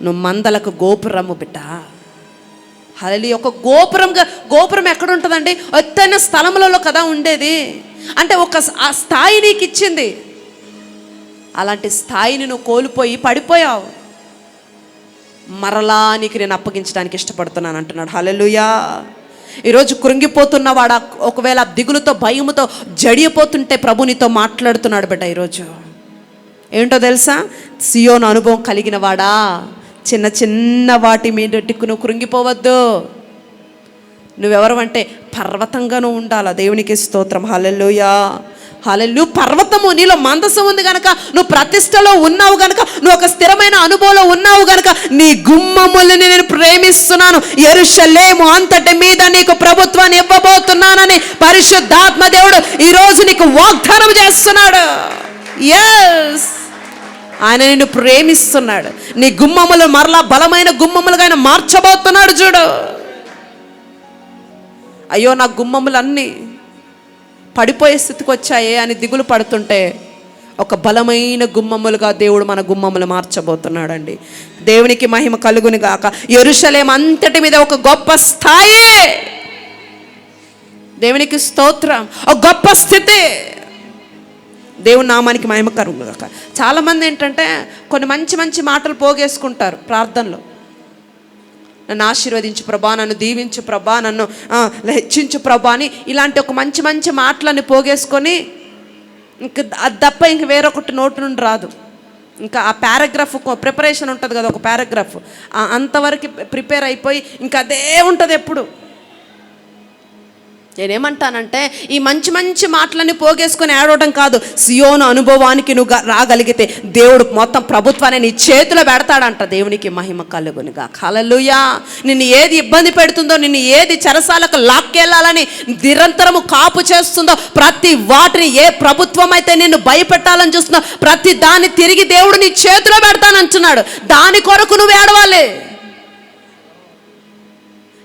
నువ్వు మందలకు గోపురము బిడ్డ. హల్లెలూయా. ఒక గోపురం ఎక్కడ ఉంటుందండి? ఎత్తైన స్థలములలో కదా ఉండేది. అంటే ఆ స్థాయి నీకు ఇచ్చింది, అలాంటి స్థాయిని నువ్వు కోల్పోయి పడిపోయావు. మరలా నీకు నేను అప్పగించడానికి ఇష్టపడుతున్నాను అంటున్నాడు. హల్లెలూయా. ఈరోజు కృంగిపోతున్న వాడు, ఒకవేళ దిగులుతో భయముతో జడియపోతుంటే ప్రభు నీతో మాట్లాడుతున్నాడు బిడ్డ. ఈరోజు ఏంటో తెలుసా? సియోను అనుభవం కలిగిన వాడా, చిన్న చిన్న వాటి మీద నువ్వు కృంగిపోవద్దు. నువ్వెవరు అంటే పర్వతంగా నువ్వు ఉండాలా. దేవునికి స్తోత్రం. హల్లెలూయా. హల్లెలూయా. పర్వతము నీలో మందసం ఉంది గనక, నువ్వు ప్రతిష్టలో ఉన్నావు గనక, నువ్వు ఒక స్థిరమైన అనుభవంలో ఉన్నావు గనక, నీ గుమ్మములని నేను ప్రేమిస్తున్నాను, యెరూషలేము అంతటి మీద నీకు ప్రభుత్వాన్ని ఇవ్వబోతున్నానని పరిశుద్ధాత్మ దేవుడు ఈరోజు నీకు వాగ్దానం చేస్తున్నాడు. ఎస్, ఆయన నిన్ను ప్రేమిస్తున్నాడు. నీ గుమ్మములు మరలా బలమైన గుమ్మములుగా ఆయన మార్చబోతున్నాడు. చూడు, అయ్యో నా గుమ్మములన్నీ పడిపోయే స్థితికి వచ్చాయే అని దిగులు పడుతుంటే, ఒక బలమైన గుమ్మములుగా దేవుడు మన గుమ్మములు మార్చబోతున్నాడండి. దేవునికి మహిమ కలుగును గాక. యెరూషలేము అంతటి మీద ఒక గొప్ప స్థాయి. దేవునికి స్తోత్రం. ఒక గొప్ప స్థితి. దేవుని నామానికి మహిమ కలుగును గాక. చాలామంది ఏంటంటే కొన్ని మంచి మంచి మాటలు పోగేసుకుంటారు ప్రార్థనలో. నన్ను ఆశీర్వదించు ప్రభా, నన్ను దీవించు ప్రభా, నన్ను హెచ్చించు ప్రభా అని ఇలాంటి ఒక మంచి మంచి మాటలని పోగేసుకొని ఇంక అది తప్ప ఇంక వేరొకటి నోటు నుండి రాదు. ఇంకా ఆ పారాగ్రాఫ్ ప్రిపరేషన్ ఉంటుంది కదా, ఒక పారాగ్రాఫ్ అంతవరకు ప్రిపేర్ అయిపోయి ఇంకా అదే ఉంటుంది ఎప్పుడు. నేనేమంటానంటే, ఈ మంచి మంచి మాటలన్నీ పోగేసుకొని ఆడవడం కాదు, సియోను అనుభవానికి నువ్వు రాగలిగితే దేవుడు మొత్తం ప్రభుత్వాన్ని నీ చేతిలో పెడతాడంట. దేవునికి మహిమ కలుగునుగా. హల్లెలూయా. నిన్ను ఏది ఇబ్బంది పెడుతుందో, నిన్ను ఏది చెరసాలకు లాక్కెళ్ళాలని నిరంతరము కాపు చేస్తుందో, ప్రతి వాటిని ఏ ప్రభుత్వం అయితే నిన్ను భయపెట్టాలని చూస్తుందో ప్రతి దాన్ని తిరిగి దేవుడు నీ చేతిలో పెడతానంటున్నాడు. దాని కొరకు నువ్వు ఏడవాలి.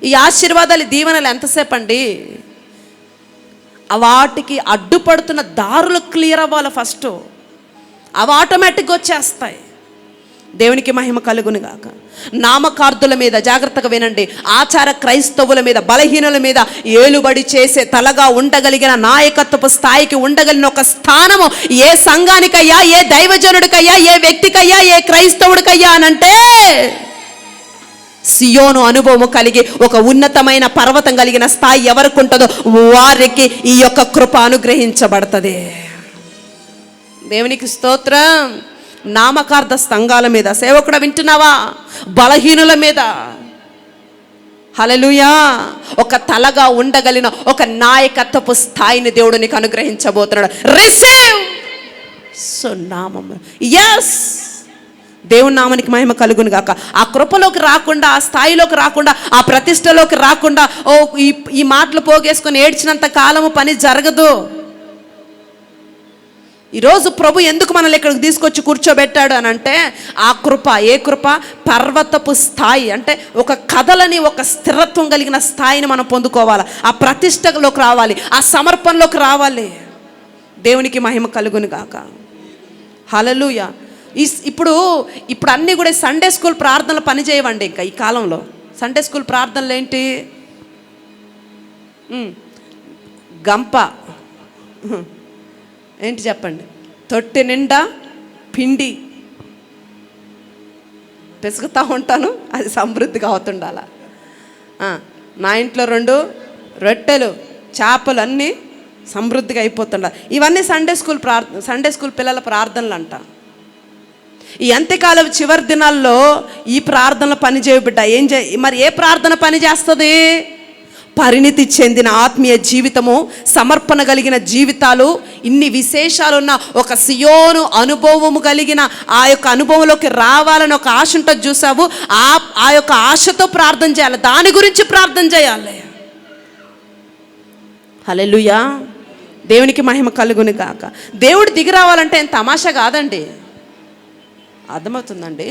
ఈ ఆశీర్వాదాలు, దీవెనలు ఎంతసేపు అండి? వాటికి అడ్డుపడుతున్న దారులు క్లియర్ అవ్వాలి ఫస్ట్. అవి ఆటోమేటిక్గా వచ్చేస్తాయి. దేవునికి మహిమ కలుగును గాక. నామకార్థుల మీద జాగ్రత్తగా వినండి. ఆచార క్రైస్తవుల మీద, బలహీనుల మీద ఏలుబడి చేసే తలగా ఉండగలిగిన నాయకత్వపు స్థాయికి ఉండగలిగిన ఒక స్థానము ఏ సంఘానికయ్యా, ఏ దైవజనుడికయ్యా, ఏ వ్యక్తికయ్యా, ఏ క్రైస్తవుడికయ్యా అనంటే, సియోను అనుభవము కలిగి ఒక ఉన్నతమైన పర్వతం కలిగిన స్థాయి ఎవరికి ఉంటుందో వారికి ఈ యొక్క కృప అనుగ్రహించబడుతుంది. దేవునికి స్తోత్రం. నామకార్థ సంఘాల మీద, సేవకుడు వింటున్నావా, బలహీనుల మీద, హల్లెలూయా, ఒక తలగా ఉండగలిగిన ఒక నాయకత్వపు స్థాయిని దేవుడు నీకు అనుగ్రహించబోతున్నాడు. రిసీవ్. సో నామము, ఎస్, దేవుని నామానికి మహిమ కలుగును గాక. ఆ కృపలోకి రాకుండా, ఆ స్థాయిలోకి రాకుండా, ఆ ప్రతిష్టలోకి రాకుండా ఈ మాటలు పోగేసుకొని ఏడ్చినంత కాలము పని జరగదు. ఈరోజు ప్రభు ఎందుకు మనల్ని ఇక్కడికి తీసుకొచ్చి కూర్చోబెట్టాడు అని అంటే, ఆ కృప, ఏ కృప? పర్వతపు స్థాయి. అంటే ఒక కథలని, ఒక స్థిరత్వం కలిగిన స్థాయిని మనం పొందుకోవాలి. ఆ ప్రతిష్టలోకి రావాలి, ఆ సమర్పణలోకి రావాలి. దేవునికి మహిమ కలుగును గాక. హల్లెలూయా. ఇప్పుడు అన్నీ కూడా సండే స్కూల్ ప్రార్థనలు పనిచేయవండి. ఇంకా ఈ కాలంలో సండే స్కూల్ ప్రార్థనలు ఏంటి? గంప ఏంటి చెప్పండి, తొట్టె నిండా పిండి పెసుకుతూ ఉంటాను, అది సమృద్ధిగా అవుతుండాల. నా ఇంట్లో 2 రొట్టెలు చేపలు అన్నీ సమృద్ధిగా అయిపోతుండాలి. ఇవన్నీ సండే స్కూల్ పిల్లల ప్రార్థనలు అంట. ఈ అంత్యకాలం చివరి దినాల్లో ఈ ప్రార్థనలు పని చేయబడ్డా మరి ఏ ప్రార్థన పని చేస్తుంది? పరిణితి చెందిన ఆత్మీయ జీవితము, సమర్పణ కలిగిన జీవితాలు, ఇన్ని విశేషాలున్న ఒక సియోను అనుభవము కలిగిన ఆ యొక్క అనుభవంలోకి రావాలని ఒక ఆశ ఉంటుంది చూసావు. ఆ యొక్క ఆశతో ప్రార్థన చేయాలి, దాని గురించి ప్రార్థన చేయాలి. హల్లెలూయా, దేవునికి మహిమ కలుగును గాక. దేవుడు దిగి రావాలంటే ఏం తమాషా కాదండి, అర్థమవుతుందండి.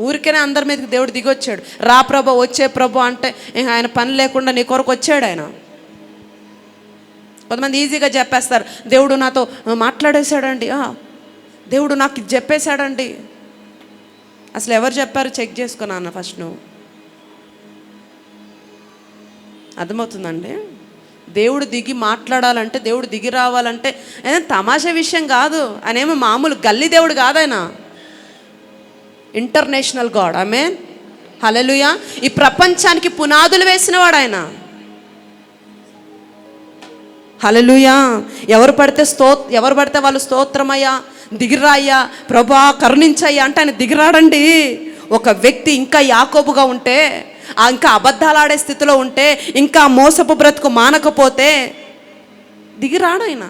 ఊరికేనే అందరి మీదకి దేవుడు దిగి వచ్చాడు. రా ప్రభు, వచ్చే ప్రభు అంటే ఆయన పని లేకుండా నీ కొరకు వచ్చాడు ఆయన. కొంతమంది ఈజీగా చెప్పేస్తారు, దేవుడు నాతో మాట్లాడేశాడండి, దేవుడు నాకు ఇది చెప్పేశాడండి. అసలు ఎవరు చెప్పారు చెక్ చేసుకున్నాను ఫస్ట్ నువ్వు. అర్థమవుతుందండి. దేవుడు దిగి మాట్లాడాలంటే, దేవుడు దిగి రావాలంటే ఏదైనా తమాషా విషయం కాదు. ఆయన ఏమో మామూలు గల్లీ దేవుడు కాదు, ఆయన ఇంటర్నేషనల్ గాడ్. ఆమేన్, హల్లెలూయా. ఈ ప్రపంచానికి పునాదులు వేసినవాడు ఆయన. హల్లెలూయా. ఎవరు పడితే వాళ్ళు స్తోత్రమయ్యా, దిగిరాయ్యా, ప్రభా కరుణించయ్యా అంటే ఆయన దిగిరాడండి. ఒక వ్యక్తి ఇంకా యాకోబుగా ఉంటే, ఇంకా అబద్ధాలు ఆడే స్థితిలో ఉంటే, ఇంకా మోసపు బ్రతుకు మానకపోతే దిగిరాడు ఆయన.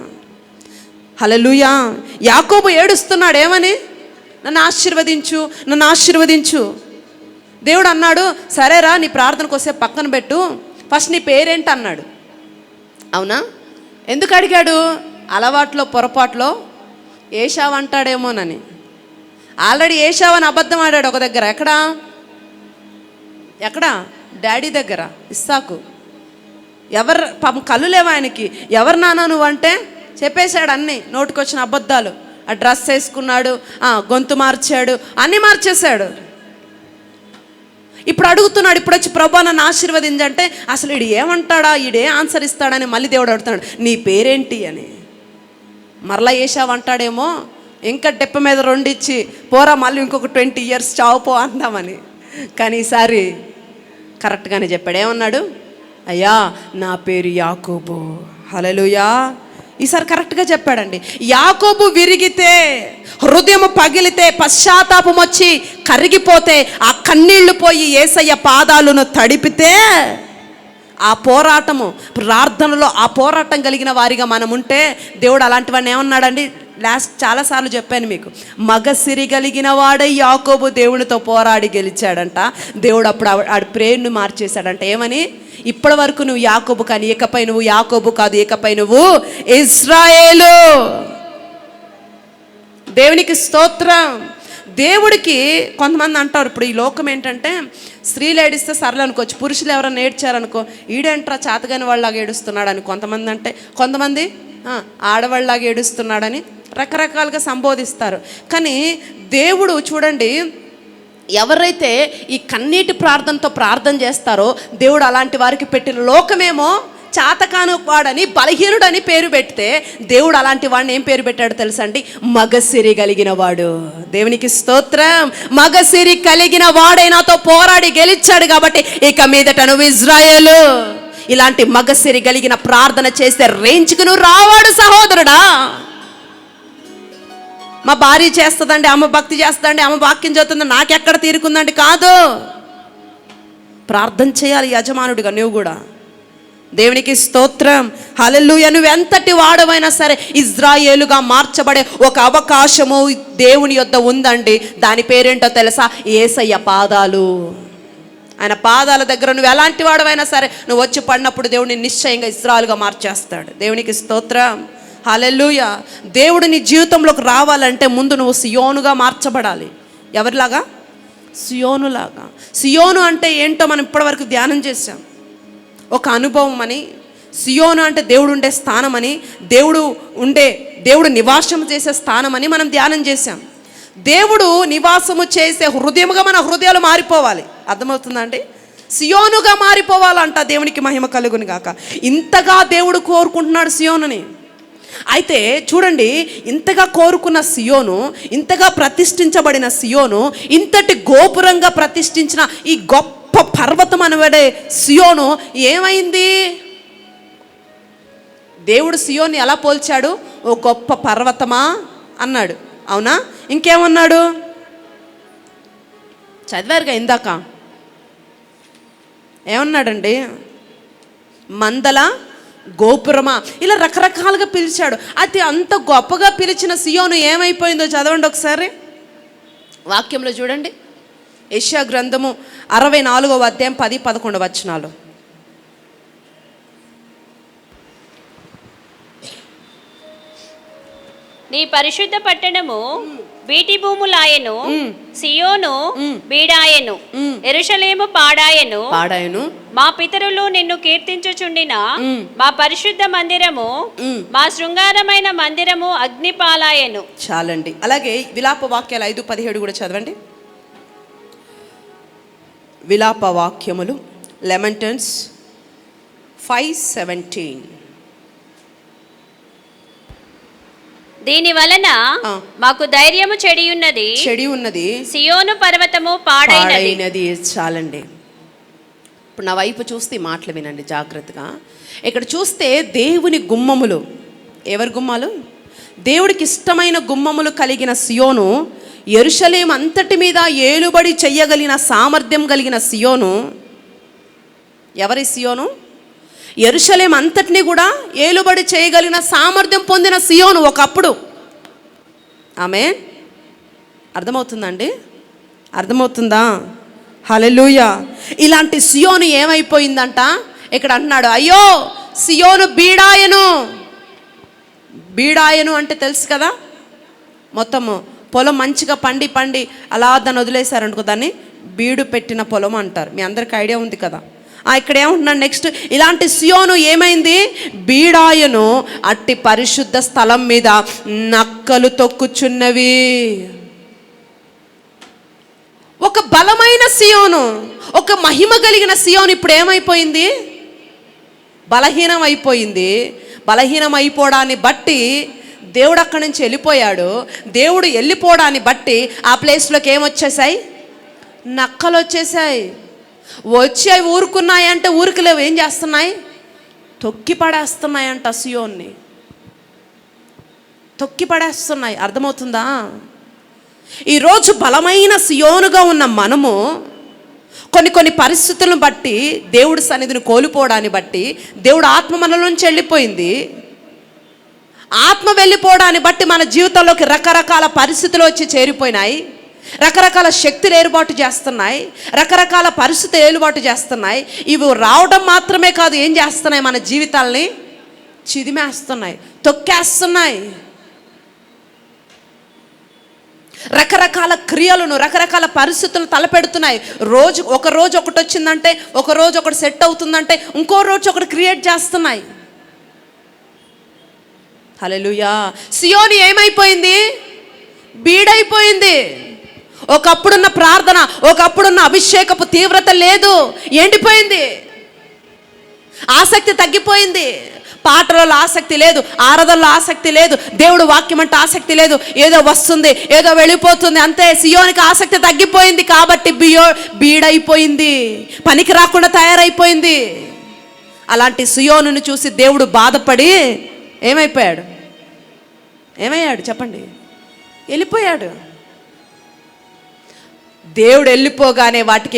హల్లెలూయా. యాకోబు ఏడుస్తున్నాడు, ఏమని? నన్ను ఆశీర్వదించు, నన్ను ఆశీర్వదించు. దేవుడు అన్నాడు, సరేరా నీ ప్రార్థనకు వస్తే పక్కన పెట్టు, ఫస్ట్ నీ పేరేంటి అన్నాడు. అవునా? ఎందుకు అడిగాడు? అలవాట్లో పొరపాట్లో ఏశావు అంటాడేమోనని. ఆల్రెడీ ఏశావు అని అబద్ధం ఆడాడు ఒక దగ్గర. ఎక్కడ? డాడీ దగ్గర, ఇస్సాకు. ఎవరు పాపం కళ్ళు లేవు ఆయనకి. ఎవరు నాన్న నువ్వు అంటే చెప్పేశాడు అన్నీ, నోటికొచ్చిన అబద్ధాలు. ఆ డ్రెస్ వేసుకున్నాడు, గొంతు మార్చాడు, అన్నీ మార్చేశాడు. ఇప్పుడు అడుగుతున్నాడు, ఇప్పుడు వచ్చి ప్రభా నన్ను ఆశీర్వదించంటే అసలు ఈడు ఏమంటాడా, ఈడే ఆన్సర్ ఇస్తాడని మళ్ళీ దేవుడు అడుగుతున్నాడు, నీ పేరేంటి అని. మరలా ఏశావు అంటాడేమో, ఇంకా డెప్ప మీద 2 ఇచ్చి పోరా మళ్ళీ ఇంకొక 20 years చావుపో అందామని. కానీ ఈసారి కరెక్ట్గానే చెప్పాడు. ఏమన్నాడు? అయ్యా నా పేరు యాకోబు. హల్లెలూయా. ఈసారి కరెక్ట్గా చెప్పాడండి. యాకోబు విరిగితే, హృదయం పగిలితే, పశ్చాత్తాపం వచ్చి కరిగిపోతే, ఆ కన్నీళ్లు పోయి యేసయ్య పాదాలను తడిపితే, ఆ పోరాటము ప్రార్థనలో ఆ పోరాటం కలిగిన వారిగా మనం ఉంటే, దేవుడు అలాంటి వాడిని ఏమన్నాడండి? చాలాసార్లు చెప్పాను మీకు. మగసిరి కలిగిన వాడే యాకోబు దేవునితో పోరాడి గెలిచాడంట. దేవుడు అప్పుడు ఆడి ప్రేరును మార్చేశాడంట. ఏమని? ఇప్పటి వరకు నువ్వు యాకోబు కానీ ఇకపై నువ్వు యాకోబు కాదు, ఇకపై నువ్వు ఇశ్రాయేలు. దేవునికి స్తోత్రం. దేవుడికి కొంతమంది అంటారు, ఇప్పుడు ఈ లోకం ఏంటంటే స్త్రీలు ఏడిస్తే సర్లే అనుకోవచ్చు, పురుషులు ఎవరైనా ఏడ్చారనుకో ఈడేంట్రా చేతగాని వాళ్ళలాగా ఏడుస్తున్నాడు అని కొంతమంది అంటే, కొంతమంది ఆడవాళ్ళలాగా ఏడుస్తున్నాడని రకరకాలుగా సంబోధిస్తారు. కానీ దేవుడు చూడండి, ఎవరైతే ఈ కన్నీటి ప్రార్థనతో ప్రార్థన చేస్తారో దేవుడు అలాంటి వారికి పెట్టిన లోకమేమో చాతకాను వాడని, బలహీనుడని పేరు పెడితే, దేవుడు అలాంటి వాడిని ఏం పేరు పెట్టాడు తెలుసా అండి? మగసిరి కలిగిన వాడు. దేవునికి స్తోత్రం. మగసిరి కలిగిన వాడే నాతో పోరాడి గెలిచాడు కాబట్టి ఇక మీదట నువ్వు ఇశ్రాయేలు. ఇలాంటి మగసిరి కలిగిన ప్రార్థన చేస్తే రేంజ్కి నువ్వు రావాడు సహోదరుడా. మా భార్య చేస్తుందండి, అమ్మ భక్తి చేస్తుందండి, అమ్మ వాక్యం చదువుతుంది, నాకెక్కడ తీరుకుందండి కాదు. ప్రార్థన చేయాలి యజమానుడిగా నువ్వు కూడా. దేవునికి స్తోత్రం. హల్లెలూయా. నువ్వు ఎంతటి వాడవైనా సరే ఇశ్రాయేలుగా మార్చబడే ఒక అవకాశము దేవుని యొద్ద ఉందండి. దాని పేరేంటో తెలుసా? యేసయ్య పాదాలు. ఆయన పాదాల దగ్గర నువ్వు ఎలాంటి వాడవైనా సరే నువ్వు వచ్చి పడినప్పుడు దేవుడిని నిశ్చయంగా ఇశ్రాయేలుగా మార్చేస్తాడు. దేవునికి స్తోత్రం. హల్లెలూయా. దేవుడు నీ జీవితంలోకి రావాలంటే ముందు నువ్వు సియోనుగా మార్చబడాలి. ఎవరిలాగా? సియోనులాగా. సియోను అంటే ఏంటో మనం ఇప్పటివరకు ధ్యానం చేశాం. ఒక అనుభవం అని. సియోను అంటే దేవుడు ఉండే స్థానం అని, దేవుడు నివాసం చేసే స్థానం అని మనం ధ్యానం చేశాం. దేవుడు నివాసము చేసే హృదయముగా మన హృదయాలు మారిపోవాలి. అర్థమవుతుందండి? సియోనుగా మారిపోవాలంట. దేవునికి మహిమ కలుగును గాక. ఇంతగా దేవుడు కోరుకుంటున్నాడు సియోనుని. అయితే చూడండి, ఇంతగా కోరుకున్న సియోను, ఇంతగా ప్రతిష్ఠించబడిన సియోను, ఇంతటి గోపురంగా ప్రతిష్ఠించిన ఈ గొప్ప పర్వతం అనబడే సియోను ఏమైంది? దేవుడు సియోన్ని ఎలా పోల్చాడు? ఓ గొప్ప పర్వతమా అన్నాడు. అవునా? ఇంకేమన్నాడు? చదివారుగా ఇందాక. ఏమన్నాడండి? మందల గోపురమా. ఇలా రకరకాలుగా పిలిచాడు. అది అంత గొప్పగా పిలిచిన సియోను ఏమైపోయిందో చదవండి ఒకసారి. వాక్యంలో చూడండి, యెషయా గ్రంథము 64వ అధ్యాయం 10-11 వచనాలు. నీ పరిశుద్ధ పట్టణము వీటి భూములాయను, సియోను బీడాయను, యెరూషలేము పాడాయను. మా పితరులు నిన్ను కీర్తించుచుండిన మా పరిశుద్ధ మందిరము, మా శృంగారమైన మందిరము అగ్నిపాలాయను. చాలండి. అలాగే విలాప వాక్యాలు 5:17 కూడా చదవండి. విలాప వాక్యములు లెమెంటన్స్ 5:17. దీని వలన మాకు ధైర్యము చెడి ఉన్నది, సియోను పర్వతము పాడైనది. చాలండి. ఇప్పుడు నా వైపు చూస్తే మాటలు వినండి జాగ్రత్తగా. ఇక్కడ చూస్తే దేవుని గుమ్మములు, ఎవరి గుమ్మాలు? దేవుడికి ఇష్టమైన గుమ్మములు కలిగిన సియోను, యెరూషలేము అంతటి మీద ఏలుబడి చెయ్యగలిగిన సామర్థ్యం కలిగిన సియోను. ఎవరి సియోను? యెరూషలేము అంతటిని కూడా ఏలుబడి చేయగలిగిన సామర్థ్యం పొందిన సియోను ఒకప్పుడు. ఆమేన్. అర్థమవుతుందండి? అర్థమవుతుందా? హల్లెలూయా. ఇలాంటి సియోను ఏమైపోయిందంట? ఇక్కడ అంటున్నాడు, అయ్యో సియోను బీడాయను అంటే తెలుసు కదా, మొత్తము పొలం మంచిగా పండి అలా దాన్ని వదిలేశారనుకో, దాన్ని బీడు పెట్టిన పొలం అంటారు. మీ అందరికి ఐడియా ఉంది కదా. ఇక్కడ ఏమంటున్నాడు నెక్స్ట్? ఇలాంటి సియోను ఏమైంది? బీడాయను, అట్టి పరిశుద్ధ స్థలం మీద నక్కలు తొక్కుచున్నవి. ఒక బలమైన సియోను, ఒక మహిమ కలిగిన సియోను ఇప్పుడు ఏమైపోయింది? బలహీనం అయిపోయింది. బలహీనం అయిపోవడాన్ని బట్టి దేవుడు అక్కడి నుంచి వెళ్ళిపోయాడు. దేవుడు వెళ్ళిపోవడాన్ని బట్టి ఆ ప్లేస్లోకి ఏమొచ్చేసాయి? నక్కలు వచ్చేసాయి. వచ్చి అవి ఊరుకున్నాయంటే ఊరికలేవు, ఏం చేస్తున్నాయి? తొక్కి పడేస్తున్నాయంట. సియోన్ని తొక్కి పడేస్తున్నాయి. అర్థమవుతుందా? ఈరోజు బలమైన సియోనుగా ఉన్న మనము కొన్ని పరిస్థితులను బట్టి, దేవుడి సన్నిధిని కోల్పోవడాన్ని బట్టి, దేవుడు ఆత్మ మనలో నుంచి వెళ్ళిపోయింది. ఆత్మ వెళ్ళిపోవడాన్ని బట్టి మన జీవితంలోకి రకరకాల పరిస్థితులు వచ్చి చేరిపోయినాయి. రకరకాల శక్తులు ఏర్పాటు చేస్తున్నాయి, రకరకాల పరిస్థితులు ఏర్పాటు చేస్తున్నాయి. ఇవి రావడం మాత్రమే కాదు, ఏం చేస్తున్నాయి? మన జీవితాల్ని చిదిమేస్తున్నాయి, తొక్కేస్తున్నాయి. రకరకాల క్రియలను, రకరకాల పరిస్థితులను తలపెడుతున్నాయి. ఒక రోజు ఒకటి వచ్చిందంటే, ఒక రోజు ఒకటి సెట్ అవుతుందంటే, ఇంకో రోజు ఒకటి క్రియేట్ చేస్తున్నాయి. హల్లెలూయా. సియోను ఏమైపోయింది? బీడైపోయింది. ఒకప్పుడున్న ప్రార్థన, ఒకప్పుడున్న అభిషేకపు తీవ్రత లేదు, ఎండిపోయింది. ఆసక్తి తగ్గిపోయింది. పాటలలో ఆసక్తి లేదు, ఆరాధనలో ఆసక్తి లేదు, దేవుడు వాక్యం అంటే ఆసక్తి లేదు. ఏదో వస్తుంది, ఏదో వెళ్ళిపోతుంది అంతే. సియోనికి ఆసక్తి తగ్గిపోయింది కాబట్టి బీడైపోయింది, పనికి రాకుండా తయారైపోయింది. అలాంటి సియోనును చూసి దేవుడు బాధపడి ఏమయ్యాడు చెప్పండి? వెళ్ళిపోయాడు. దేవుడు వెళ్ళిపోగానే వాటికి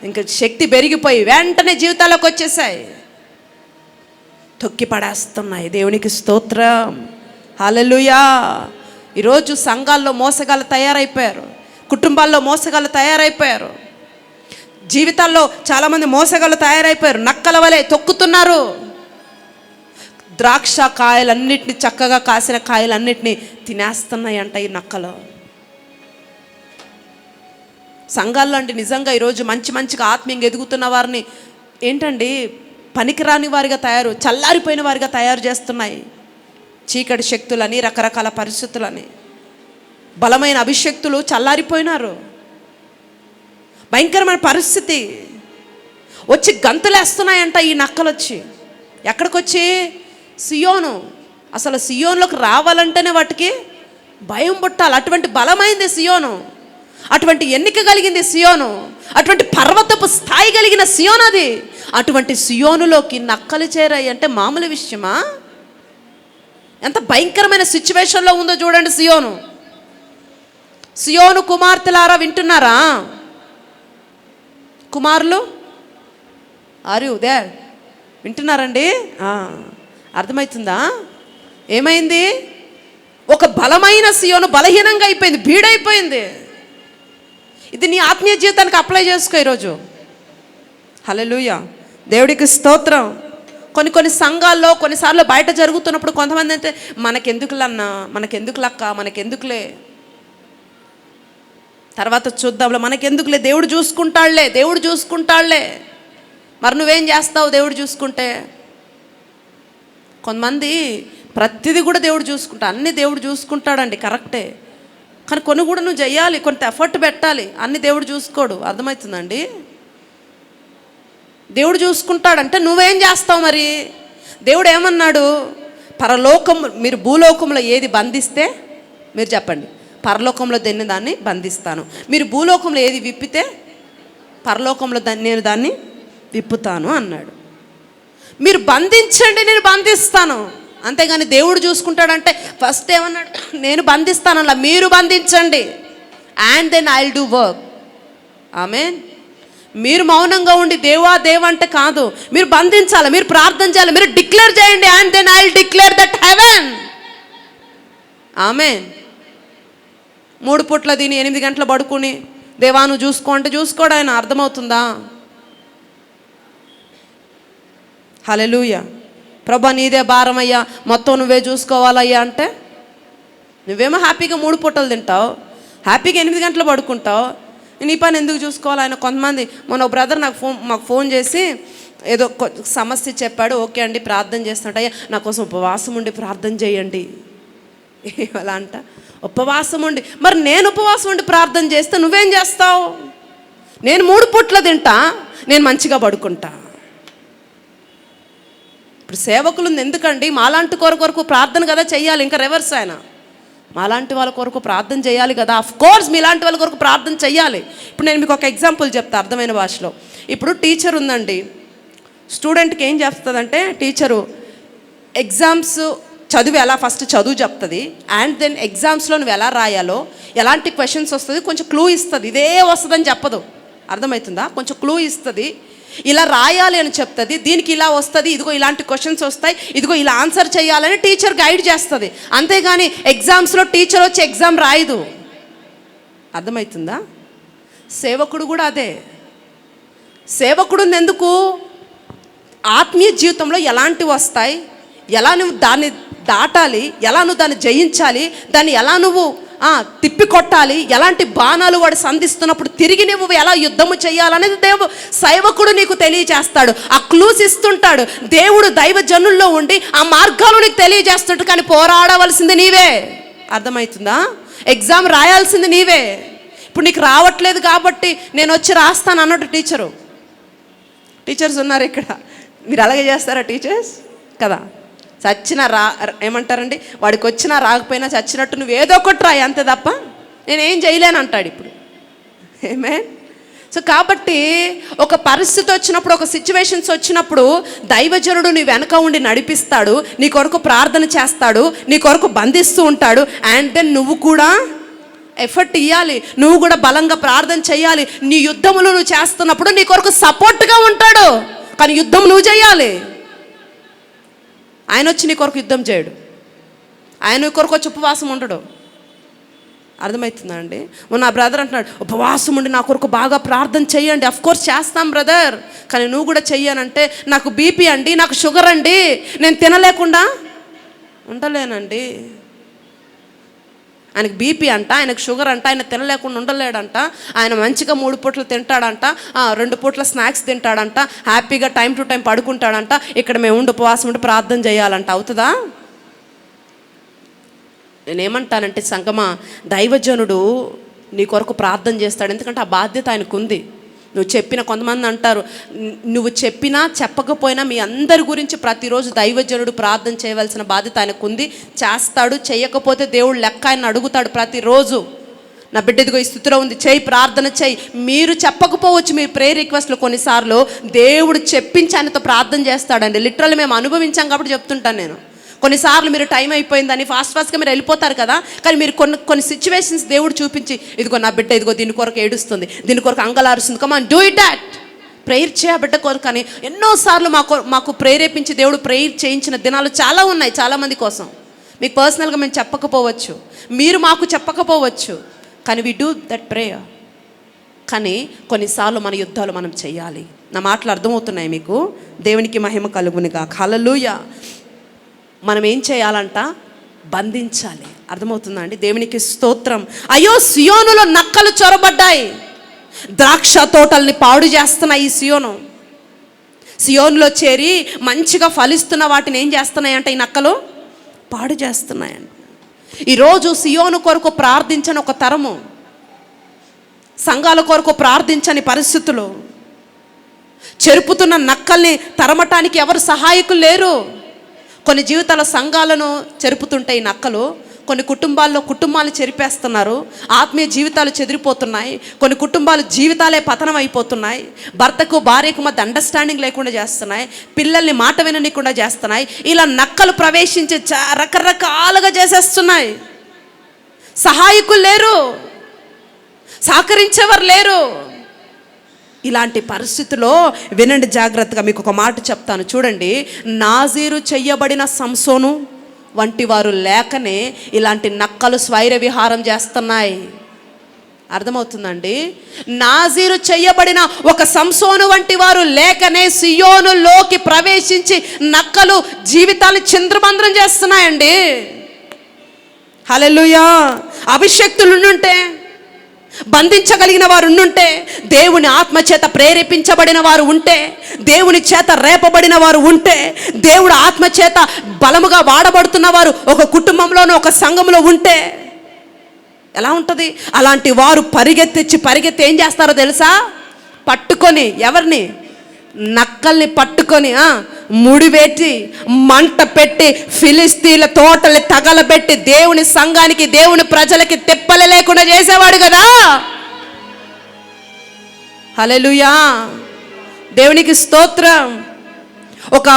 ఇంకా శక్తి పెరిగిపోయి వెంటనే జీవితాల్లోకి వచ్చేసాయి, తొక్కి పడేస్తున్నాయి. దేవునికి స్తోత్రం. హల్లెలూయా. ఈరోజు సంఘాల్లో మోసగాళ్ళు తయారైపోయారు, కుటుంబాల్లో మోసగాళ్ళు తయారైపోయారు, జీవితాల్లో చాలామంది మోసగాళ్ళు తయారైపోయారు. నక్కల వలె తొక్కుతున్నారు. ద్రాక్ష కాయలన్నిటిని, చక్కగా కాసిన కాయలన్నిటినీ తినేస్తున్నాయి అంట ఈ నక్కలు. సంఘాల్లో అంటే నిజంగా ఈరోజు మంచిగా ఆత్మీయంగా ఎదుగుతున్న వారిని ఏంటండి పనికిరాని వారిగా చల్లారిపోయిన వారిగా తయారు చేస్తున్నాయి. చీకటి శక్తులని, రకరకాల పరిస్థితులని. బలమైన అభిషక్తులు చల్లారిపోయినారు. భయంకరమైన పరిస్థితి. వచ్చి గంతులేస్తున్నాయంట ఈ నక్కలు వచ్చి. ఎక్కడికొచ్చి? సియోను. అసలు సియోన్లోకి రావాలంటేనే వాటికి భయం పుట్టాలి. అటువంటి బలమైంది సియోను, అటువంటి ఎన్నిక కలిగింది సియోను, అటువంటి పర్వతపు స్థాయి కలిగిన సియోను అది. అటువంటి సియోనులోకి నక్కలు చేరాయి అంటే మామూలు విషయమా? ఎంత భయంకరమైన సిచ్యువేషన్లో ఉందో చూడండి సియోను. సియోను కుమార్తెలారా వింటున్నారా? కుమారులు ఆర్ యు దేర్? వింటున్నారండి? అర్థమవుతుందా? ఏమైంది? ఒక బలమైన సియోను బలహీనంగా అయిపోయింది, బీడైపోయింది. ఇది నీ ఆత్మీయ జీవితానికి అప్లై చేసుకో ఈరోజు. హల్లెలూయా, దేవుడికి స్తోత్రం. కొన్ని సంఘాల్లో కొన్నిసార్లు బయట జరుగుతున్నప్పుడు కొంతమంది అంటే మనకెందుకులన్నా, మనకెందుకులక్క, మనకెందుకులే, తర్వాత చూద్దాంలే, మనకెందుకులే, దేవుడు చూసుకుంటాడులే, దేవుడు చూసుకుంటాడులే. మరి నువ్వేం చేస్తావు దేవుడు చూసుకుంటే? కొంతమంది ప్రతిదీ కూడా దేవుడు చూసుకుంటా, అన్నీ దేవుడు చూసుకుంటాడండి, కరెక్టే. కానీ కొన్ని కూడా నువ్వు చెయ్యాలి, కొంత ఎఫర్ట్ పెట్టాలి. అన్నీ దేవుడు చూసుకోడు. అర్థమవుతుందండి? దేవుడు చూసుకుంటాడంటే నువ్వేం చేస్తావు మరి? దేవుడు ఏమన్నాడు? మీరు భూలోకంలో ఏది బంధిస్తే, మీరు చెప్పండి, పరలోకంలో దాన్ని బంధిస్తాను. మీరు భూలోకంలో ఏది విప్పితే పరలోకంలో నేను దాన్ని విప్పుతాను అన్నాడు. మీరు బంధించండి, నేను బంధిస్తాను. అంతేగాని దేవుడు చూసుకుంటాడంటే ఫస్ట్ ఏమన్నాడు? నేను బంధిస్తానలా, మీరు బంధించండి, and then I will do work. Amen. మీరు మౌనంగా ఉండి దేవా దేవా అంటే కాదు, మీరు బంధించాలి, మీరు ప్రార్థన చేయాలి, మీరు డిక్లేర్ చేయండి, and then I will declare that heaven. Amen. 3 పూట్ల తిని 8 గంటలు పడుకుని దేవా నువ్వు చూసుకో అంటే చూసుకోడు ఆయన. అర్థమవుతుందా? హల్లెలూయా. ప్రభా నీదే భారమయ్యా, మొత్తం నువ్వే చూసుకోవాలయ్యా అంటే నువ్వేమో హ్యాపీగా 3 పూటలు తింటావు, హ్యాపీగా 8 గంటలు పడుకుంటావు. నీ పని ఎందుకు చూసుకోవాలి? ఆయన కొంతమంది మొన్న బ్రదర్ మాకు ఫోన్ చేసి ఏదో సమస్య చెప్పాడు. ఓకే అండి ప్రార్థన చేస్తుంటే, అయ్యా నా కోసం ఉపవాసం ఉండి ప్రార్థన చేయండి. అలా అంట, ఉపవాసం ఉండి. మరి నేను ఉపవాసం ఉండి ప్రార్థన చేస్తే నువ్వేం చేస్తావు? నేను 3 పూట్ల తింటా, నేను మంచిగా పడుకుంటా. ఇప్పుడు సేవకులు ఎందుకండి? మాలాంటి కొరకు ప్రార్థన కదా చెయ్యాలి. ఇంకా రివర్స్ ఆయన, మాలాంటి వాళ్ళ కొరకు ప్రార్థన చేయాలి కదా. ఆఫ్ కోర్స్ మీలాంటి వాళ్ళ కొరకు ప్రార్థన చెయ్యాలి. ఇప్పుడు నేను మీకు ఒక ఎగ్జాంపుల్ చెప్తా అర్థమైన భాషలో. ఇప్పుడు టీచర్ ఉందండి, స్టూడెంట్కి ఏం చెప్తుందంటే టీచరు ఎగ్జామ్స్ చదువు ఎలా ఫస్ట్ చదువు చెప్తుంది, అండ్ దెన్ ఎగ్జామ్స్లో నువ్వు ఎలా రాయాలో, ఎలాంటి క్వశ్చన్స్ వస్తుంది కొంచెం క్లూ ఇస్తుంది. ఇదే వస్తుందని చెప్పదు, అర్థమవుతుందా? కొంచెం క్లూ ఇస్తుంది, ఇలా రాయాలి అని చెప్తుంది, దీనికి ఇలా వస్తుంది, ఇదిగో ఇలాంటి క్వశ్చన్స్ వస్తాయి, ఇదిగో ఇలా ఆన్సర్ చేయాలని టీచర్ గైడ్ చేస్తుంది. అంతేగాని ఎగ్జామ్స్లో టీచర్ వచ్చి ఎగ్జామ్ రాయదు. అర్థమవుతుందా? సేవకుడు కూడా అదే. సేవకుడు ఎందుకు? ఆత్మీయ జీవితంలో ఎలాంటివి వస్తాయి, ఎలా నువ్వు దాన్ని దాటాలి, ఎలా నువ్వు దాన్ని జయించాలి, దాన్ని ఎలా నువ్వు తిప్పి కొట్టాలి, ఎలాంటి బాణాలు వాడు సంధిస్తున్నప్పుడు తిరిగి నువ్వు ఎలా యుద్ధము చేయాలనేది సేవకుడు నీకు తెలియజేస్తాడు. ఆ క్లూస్ ఇస్తుంటాడు. దేవుడు దైవ జనుల్లో ఉండి ఆ మార్గాలు నీకు తెలియజేస్తుంటాడు. కానీ పోరాడవలసింది నీవే. అర్థమవుతుందా? ఎగ్జామ్ రాయాల్సింది నీవే. ఇప్పుడు నీకు రావట్లేదు కాబట్టి నేను వచ్చి రాస్తాను అన్నట్టు టీచర్స్ ఉన్నారు ఇక్కడ. మీరు అలాగే చేస్తారా టీచర్స్? కదా, చచ్చినా ఏమంటారండి, వాడికి వచ్చినా రాకపోయినా చచ్చినట్టు నువ్వు ఏదో ఒకటి రాయి అంతే తప్ప నేనేం చేయలేను అంటాడు ఇప్పుడు. ఆమేన్. సో కాబట్టి ఒక పరిస్థితి వచ్చినప్పుడు, ఒక సిచ్యువేషన్స్ వచ్చినప్పుడు దైవజనుడు నీ వెనక ఉండి నడిపిస్తాడు, నీ కొరకు ప్రార్థన చేస్తాడు, నీ కొరకు బంధిస్తూ ఉంటాడు. అండ్ దెన్ నువ్వు కూడా ఎఫర్ట్ ఇవ్వాలి, నువ్వు కూడా బలంగా ప్రార్థన చేయాలి. నీ యుద్ధములు నువ్వు చేస్తున్నప్పుడు నీ కొరకు సపోర్ట్గా ఉంటాడు. కానీ యుద్ధం నువ్వు చేయాలి. ఆయన వచ్చి నీ కొరకు యుద్ధం చేయడు, ఆయన కొరకు వచ్చి ఉపవాసం ఉండడు. అర్థమవుతుందా అండి? నా బ్రదర్ అంటున్నాడు ఉపవాసం ఉండి నా కొరకు బాగా ప్రార్థన చెయ్యండి. అఫ్ కోర్స్ చేస్తాం బ్రదర్, కానీ నువ్వు కూడా చెయ్యనంటే నాకు బీపీ అండి, నాకు షుగర్ అండి, నేను తినలేకుండా ఉండలేనండి. ఆయనకు బీపీ అంట, ఆయనకు షుగర్ అంట, ఆయన తినలేకుండా ఉండలేడంట, ఆయన మంచిగా 3 పూటలు తింటాడంట, 2 పూట్ల స్నాక్స్ తింటాడంట, హ్యాపీగా టైం టు టైం పడుకుంటాడంట. ఇక్కడ మేము ఉండి ఉపవాసం ఉండి ప్రార్థన చేయాలంట. అవుతుందా? నేనేమంటానంటే సంగమా, దైవజనుడు నీ కొరకు ప్రార్థన చేస్తాడు, ఎందుకంటే ఆ బాధ్యత ఆయనకు ఉంది. నువ్వు చెప్పిన, కొంతమంది అంటారు నువ్వు చెప్పినా చెప్పకపోయినా మీ అందరి గురించి ప్రతిరోజు దైవజనుడు ప్రార్థన చేయవలసిన బాధ్యత ఆయనకు ఉంది, చేస్తాడు. చేయకపోతే దేవుడు లెక్క ఆయన అడుగుతాడు ప్రతిరోజు. నా బిడ్డ ఇదిగో ఈ స్థితిలో ఉంది, చేయి, ప్రార్థన చేయి. మీరు చెప్పకపోవచ్చు, మీరు ప్రేయర్ రిక్వెస్ట్లు కొన్నిసార్లు దేవుడు చెప్పించి ఆయనతో ప్రార్థన చేస్తాడండి. లిటరల్లీ మేము అనుభవించాం కాబట్టి చెప్తుంటాను నేను. కొన్నిసార్లు మీరు టైం అయిపోయిందని ఫాస్ట్గా మీరు వెళ్ళిపోతారు కదా, కానీ మీరు కొన్ని సిచ్యువేషన్స్ దేవుడు చూపించి, ఇదిగో నా బిడ్డ ఇదిగో దీని కొరకు ఏడుస్తుంది, దీని కొరకు అంగలారుస్తుంది, come on do it that, prayer చేయ బిడ్డ కొరకు అని ఎన్నోసార్లు మాకు ప్రేరేపించి దేవుడు ప్రేయర్ చేయించిన దినాలు చాలా ఉన్నాయి చాలామంది కోసం. మీకు పర్సనల్గా మేము చెప్పకపోవచ్చు, మీరు మాకు చెప్పకపోవచ్చు, కానీ వి డూ దట్ ప్రేయర్. కానీ కొన్నిసార్లు మన యుద్ధాలు మనం చేయాలి. నా మాటలు అర్థమవుతున్నాయి మీకు? దేవునికి మహిమ కలుగునిగా. హల్లెలూయా. మనం ఏం చేయాలంట? బంధించాలి. అర్థమవుతుందా అండి? దేవునికి స్తోత్రం. అయ్యో, సియోనులో నక్కలు చొరబడ్డాయి, ద్రాక్ష తోటల్ని పాడు చేస్తున్నాయి. ఈ సియోనులో చేరి మంచిగా ఫలిస్తున్న వాటిని ఏం చేస్తున్నాయంటే ఈ నక్కలు పాడు చేస్తున్నాయండి. ఈరోజు సియోను కొరకు ప్రార్థించని ఒక తరము, సంఘాల కొరకు ప్రార్థించని పరిస్థితులు, చెరుపుతున్న నక్కల్ని తరమటానికి ఎవరు సహాయకులు లేరు. కొన్ని జీవితాల సంఘాలను చెరుపుతుంటాయి నక్కలు, కొన్ని కుటుంబాలు చెరిపేస్తున్నారు, ఆత్మీయ జీవితాలు చెదిరిపోతున్నాయి, కొన్ని కుటుంబాలు జీవితాలే పతనం అయిపోతున్నాయి, భర్తకు భార్యకు మధ్య అండర్స్టాండింగ్ లేకుండా చేస్తున్నాయి, పిల్లల్ని మాట విననీయకుండా చేస్తున్నాయి. ఇలా నక్కలు ప్రవేశించి రకరకాలుగా చేసేస్తున్నాయి. సహాయకులు లేరు, సహకరించేవారు లేరు. ఇలాంటి పరిస్థితుల్లో వినండి జాగ్రత్తగా, మీకు ఒక మాట చెప్తాను చూడండి. నాజీరు చెయ్యబడిన సంసోను వంటి వారు లేకనే ఇలాంటి నక్కలు స్వైర విహారం చేస్తున్నాయి. అర్థమవుతుందండి? నాజీరు చెయ్యబడిన ఒక సంసోను వంటి వారు లేకనే సియోనులోకి ప్రవేశించి నక్కలు జీవితాన్ని చింద్రబంద్రం చేస్తున్నాయండి. హల్లెలూయా. అభిషక్తులుంటే, బంధించగలిగిన వారు ఉంటే, దేవుని ఆత్మచేత ప్రేరేపించబడిన వారు ఉంటే, దేవుని చేత రేపబడిన వారు ఉంటే, దేవుడు ఆత్మచేత బలముగా వాడబడుతున్న వారు ఒక కుటుంబంలోనూ ఒక సంఘంలో ఉంటే ఎలా ఉంటుంది? అలాంటి వారు పరిగెత్తి ఏం చేస్తారో తెలుసా? పట్టుకొని, ఎవరిని? నక్కల్ని పట్టుకొని ముడివేటి మంట పెట్టి ఫిలిస్తీన్ల తోటలు తగలబెట్టి దేవుని సంఘానికి, దేవుని ప్రజలకి తెప్పలు లేకుండా చేసేవాడు కదా. హల్లెలూయా. దేవునికి స్తోత్రం. ఒక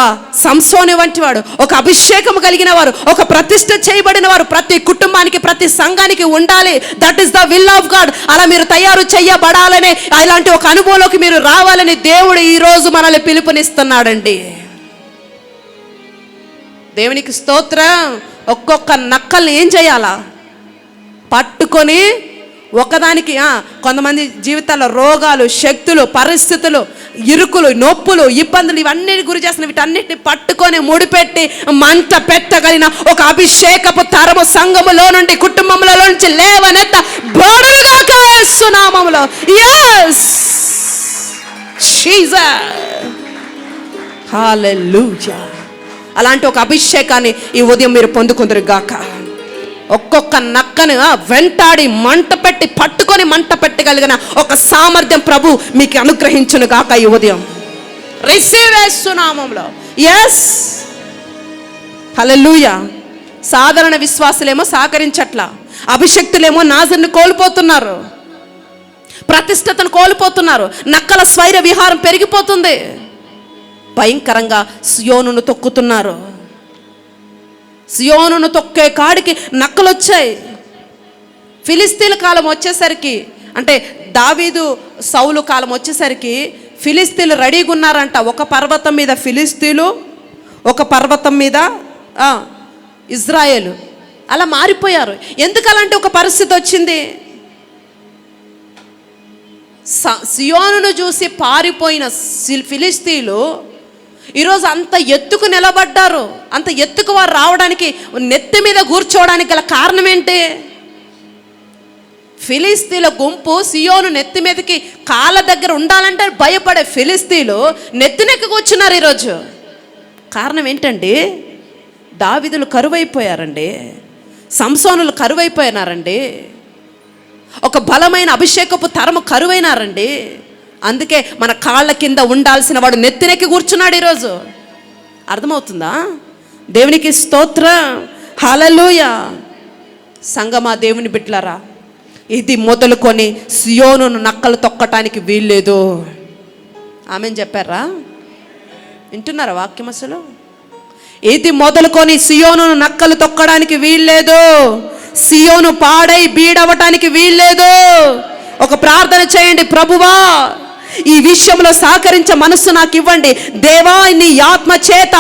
సంసోను వంటి వాడు, ఒక అభిషేకం కలిగిన వారు, ఒక ప్రతిష్ఠ చేయబడిన వారు ప్రతి కుటుంబానికి, ప్రతి సంఘానికి ఉండాలి. That is the will of God. అలా మీరు తయారు చేయబడాలని, ఇలాంటి ఒక అనుభవంలోకి మీరు రావాలని దేవుడు ఈరోజు మనల్ని పిలుపునిస్తున్నాడండి. దేవునికి స్తోత్రం. ఒక్కొక్క నక్కల్ని ఏం చేయాలా? పట్టుకొని ఒకదానికి, కొంతమంది జీవితాల్లో రోగాలు, శక్తులు, పరిస్థితులు, ఇరుకులు, నొప్పులు, ఇబ్బందులు ఇవన్నీ గురి చేస్తున్న వీటన్నిటిని పట్టుకొని ముడిపెట్టి మంట పెట్టగలిగిన ఒక అభిషేకపు తరము సంఘములో నుండి, కుటుంబంలో నుంచి లేవనెత్త బోడలుగాక యేసు నామములో. yes Jesus. హల్లెలూయా. అలాంటి ఒక అభిషేకాన్ని ఈ ఉదయం మీరు పొందుకుందరు గాక. ఒక్కొక్క నక్కను వెంటాడి మంట పెట్టి పట్టుకొని మంట పెట్టగలిగిన ఒక సామర్థ్యం ప్రభు మీకు అనుగ్రహించును గాక ఈ ఉదయం. రిసీవ్ యేసు నామములో. yes హల్లెలూయా. సాధారణ విశ్వాసులేమో సహకరించట్లా, అభిషక్తులేమో నాజరుని కోల్పోతున్నారు, ప్రతిష్టతను కోల్పోతున్నారు, నక్కల స్వైర విహారం పెరిగిపోతుంది, భయంకరంగా సియోనును తొక్కుతున్నారు. సియోనును తొక్కే కాడికి నక్కలు వచ్చాయి. ఫిలిస్తీన్ల కాలం వచ్చేసరికి, అంటే దావీదు సౌలు కాలం వచ్చేసరికి ఫిలిస్తీన్లు రెడీగా ఉన్నారంట. ఒక పర్వతం మీద ఫిలిస్తీన్లు, ఒక పర్వతం మీద ఇజ్రాయేలు. అలా మారిపోయారు. ఎందుకు అలాంటి ఒక పరిస్థితి వచ్చింది? సియోనును చూసి పారిపోయిన ఫిలిస్తీన్లు ఈరోజు అంత ఎత్తుకు నిలబడ్డారు. అంత ఎత్తుకు వారు రావడానికి, నెత్తి మీద కూర్చోవడానికి గల కారణం ఏంటి? ఫిలిస్తీన్ల గుంపు సియోను నెత్తి మీదకి కాళ్ళ దగ్గర ఉండాలంటే భయపడే ఫిలిస్తీన్లు నెత్తినెక్కి కూర్చున్నారు ఈరోజు. కారణం ఏంటండి? దావీదులు కరువైపోయారండి. సంసోనులు కరువైపోయినారండి. ఒక బలమైన అభిషేకపు తరము కరువైనారండి. అందుకే మన కాళ్ళ కింద ఉండాల్సిన వాడు నెత్తినెక్కి కూర్చున్నాడు ఈరోజు. అర్థమవుతుందా? దేవునికి స్తోత్రం, హల్లెలూయా. సంగమా, దేవుని బిడ్డలారా, ఇది మొదలుకొని సియోనును నక్కలు తొక్కటానికి వీల్లేదు. ఆమెను చెప్పారా? వింటున్నారా వాక్యం? అసలు ఇది మొదలుకొని సియోనును నక్కలు తొక్కడానికి వీల్లేదు. సియోను పాడై బీడవటానికి వీల్లేదు. ఒక ప్రార్థన చేయండి, ప్రభువా ఈ విషయంలో సహకరించే మనస్సు నాకు ఇవ్వండి. దేవా నీ ఆత్మ చేత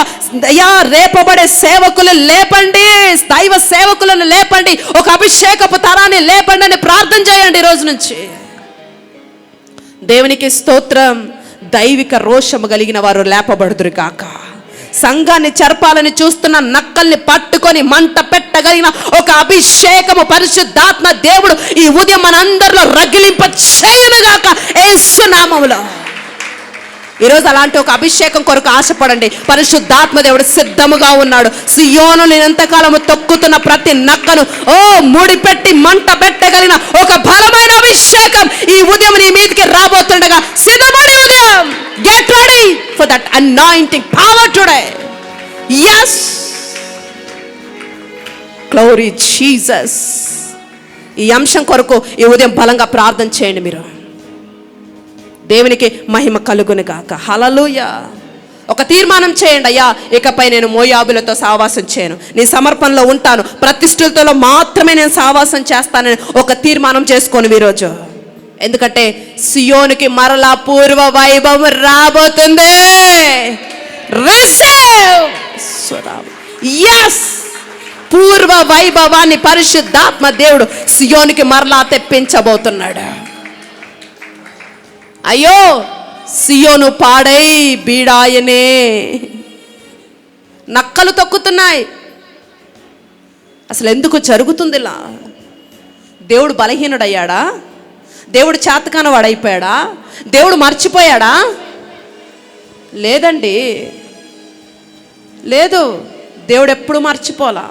రేపబడే సేవకులు లేపండి, దైవ సేవకులను లేపండి, ఒక అభిషేకపు తరాన్ని లేపండి అని ప్రార్థన చేయండి. ఈ రోజు నుంచి దేవునికి స్తోత్రం. దైవిక రోషము కలిగిన వారు లేపబడుదురు కాక. సంఘాన్ని చెరపాలని చూస్తున్న నక్కల్ని పట్టుకొని మంట పెట్టగలిగిన ఒక అభిషేకము పరిశుద్ధాత్మ దేవుడు ఈ ఉదయం మనందరిలో రగిలింప చేయనుగాక యేసు నామములో. ఈరోజు అలాంటి ఒక అభిషేకం కొరకు ఆశపడండి. పరిశుద్ధాత్మ దేవుడు సిద్ధముగా ఉన్నాడు. సియోనుని ఎంతకాలము తొక్కుతున్న ప్రతి నక్కను ముడిపెట్టి మంట పెట్టగలిగిన ఒక బలమైన అభిషేకం ఈ ఉదయం నీ మీదకి రాబోతుండగా సిద్ధపడి ఉదయం. Get ready for that anointing power today. yes glory Jesus. ఈ అంశం కొరకు ఈ ఉదయం బలంగా ప్రార్థన చేయండి. మీరు దేవునికి మహిమ కలుగును గాక. హల్లెలూయా. ఒక తీర్మానం చేయండి, అయ్యా ఇకపై నేను మోయాబులతో సహవాసం చేయను, నీ సమర్పణలో ఉంటాను, ప్రతిష్ఠులతో మాత్రమే నేను సహవాసం చేస్తానని ఒక తీర్మానం చేసుకోను ఈరోజు. ఎందుకంటే సియోనుకి మరలా పూర్వ వైభవం రాబోతుంది. పూర్వ వైభవాన్ని పరిశుద్ధాత్మ దేవుడు సియోనుకి మరలా తెప్పించబోతున్నాడు. అయ్యో సియోను పాడై బీడాయనే, నక్కలు తొక్కుతున్నాయి. అసలు ఎందుకు జరుగుతుంది ఇలా? దేవుడు బలహీనుడయ్యాడా? దేవుడు చేతకాని వాడైపోయాడా? దేవుడు మర్చిపోయాడా? లేదండి, లేదు. దేవుడు ఎప్పుడు మర్చిపోలా.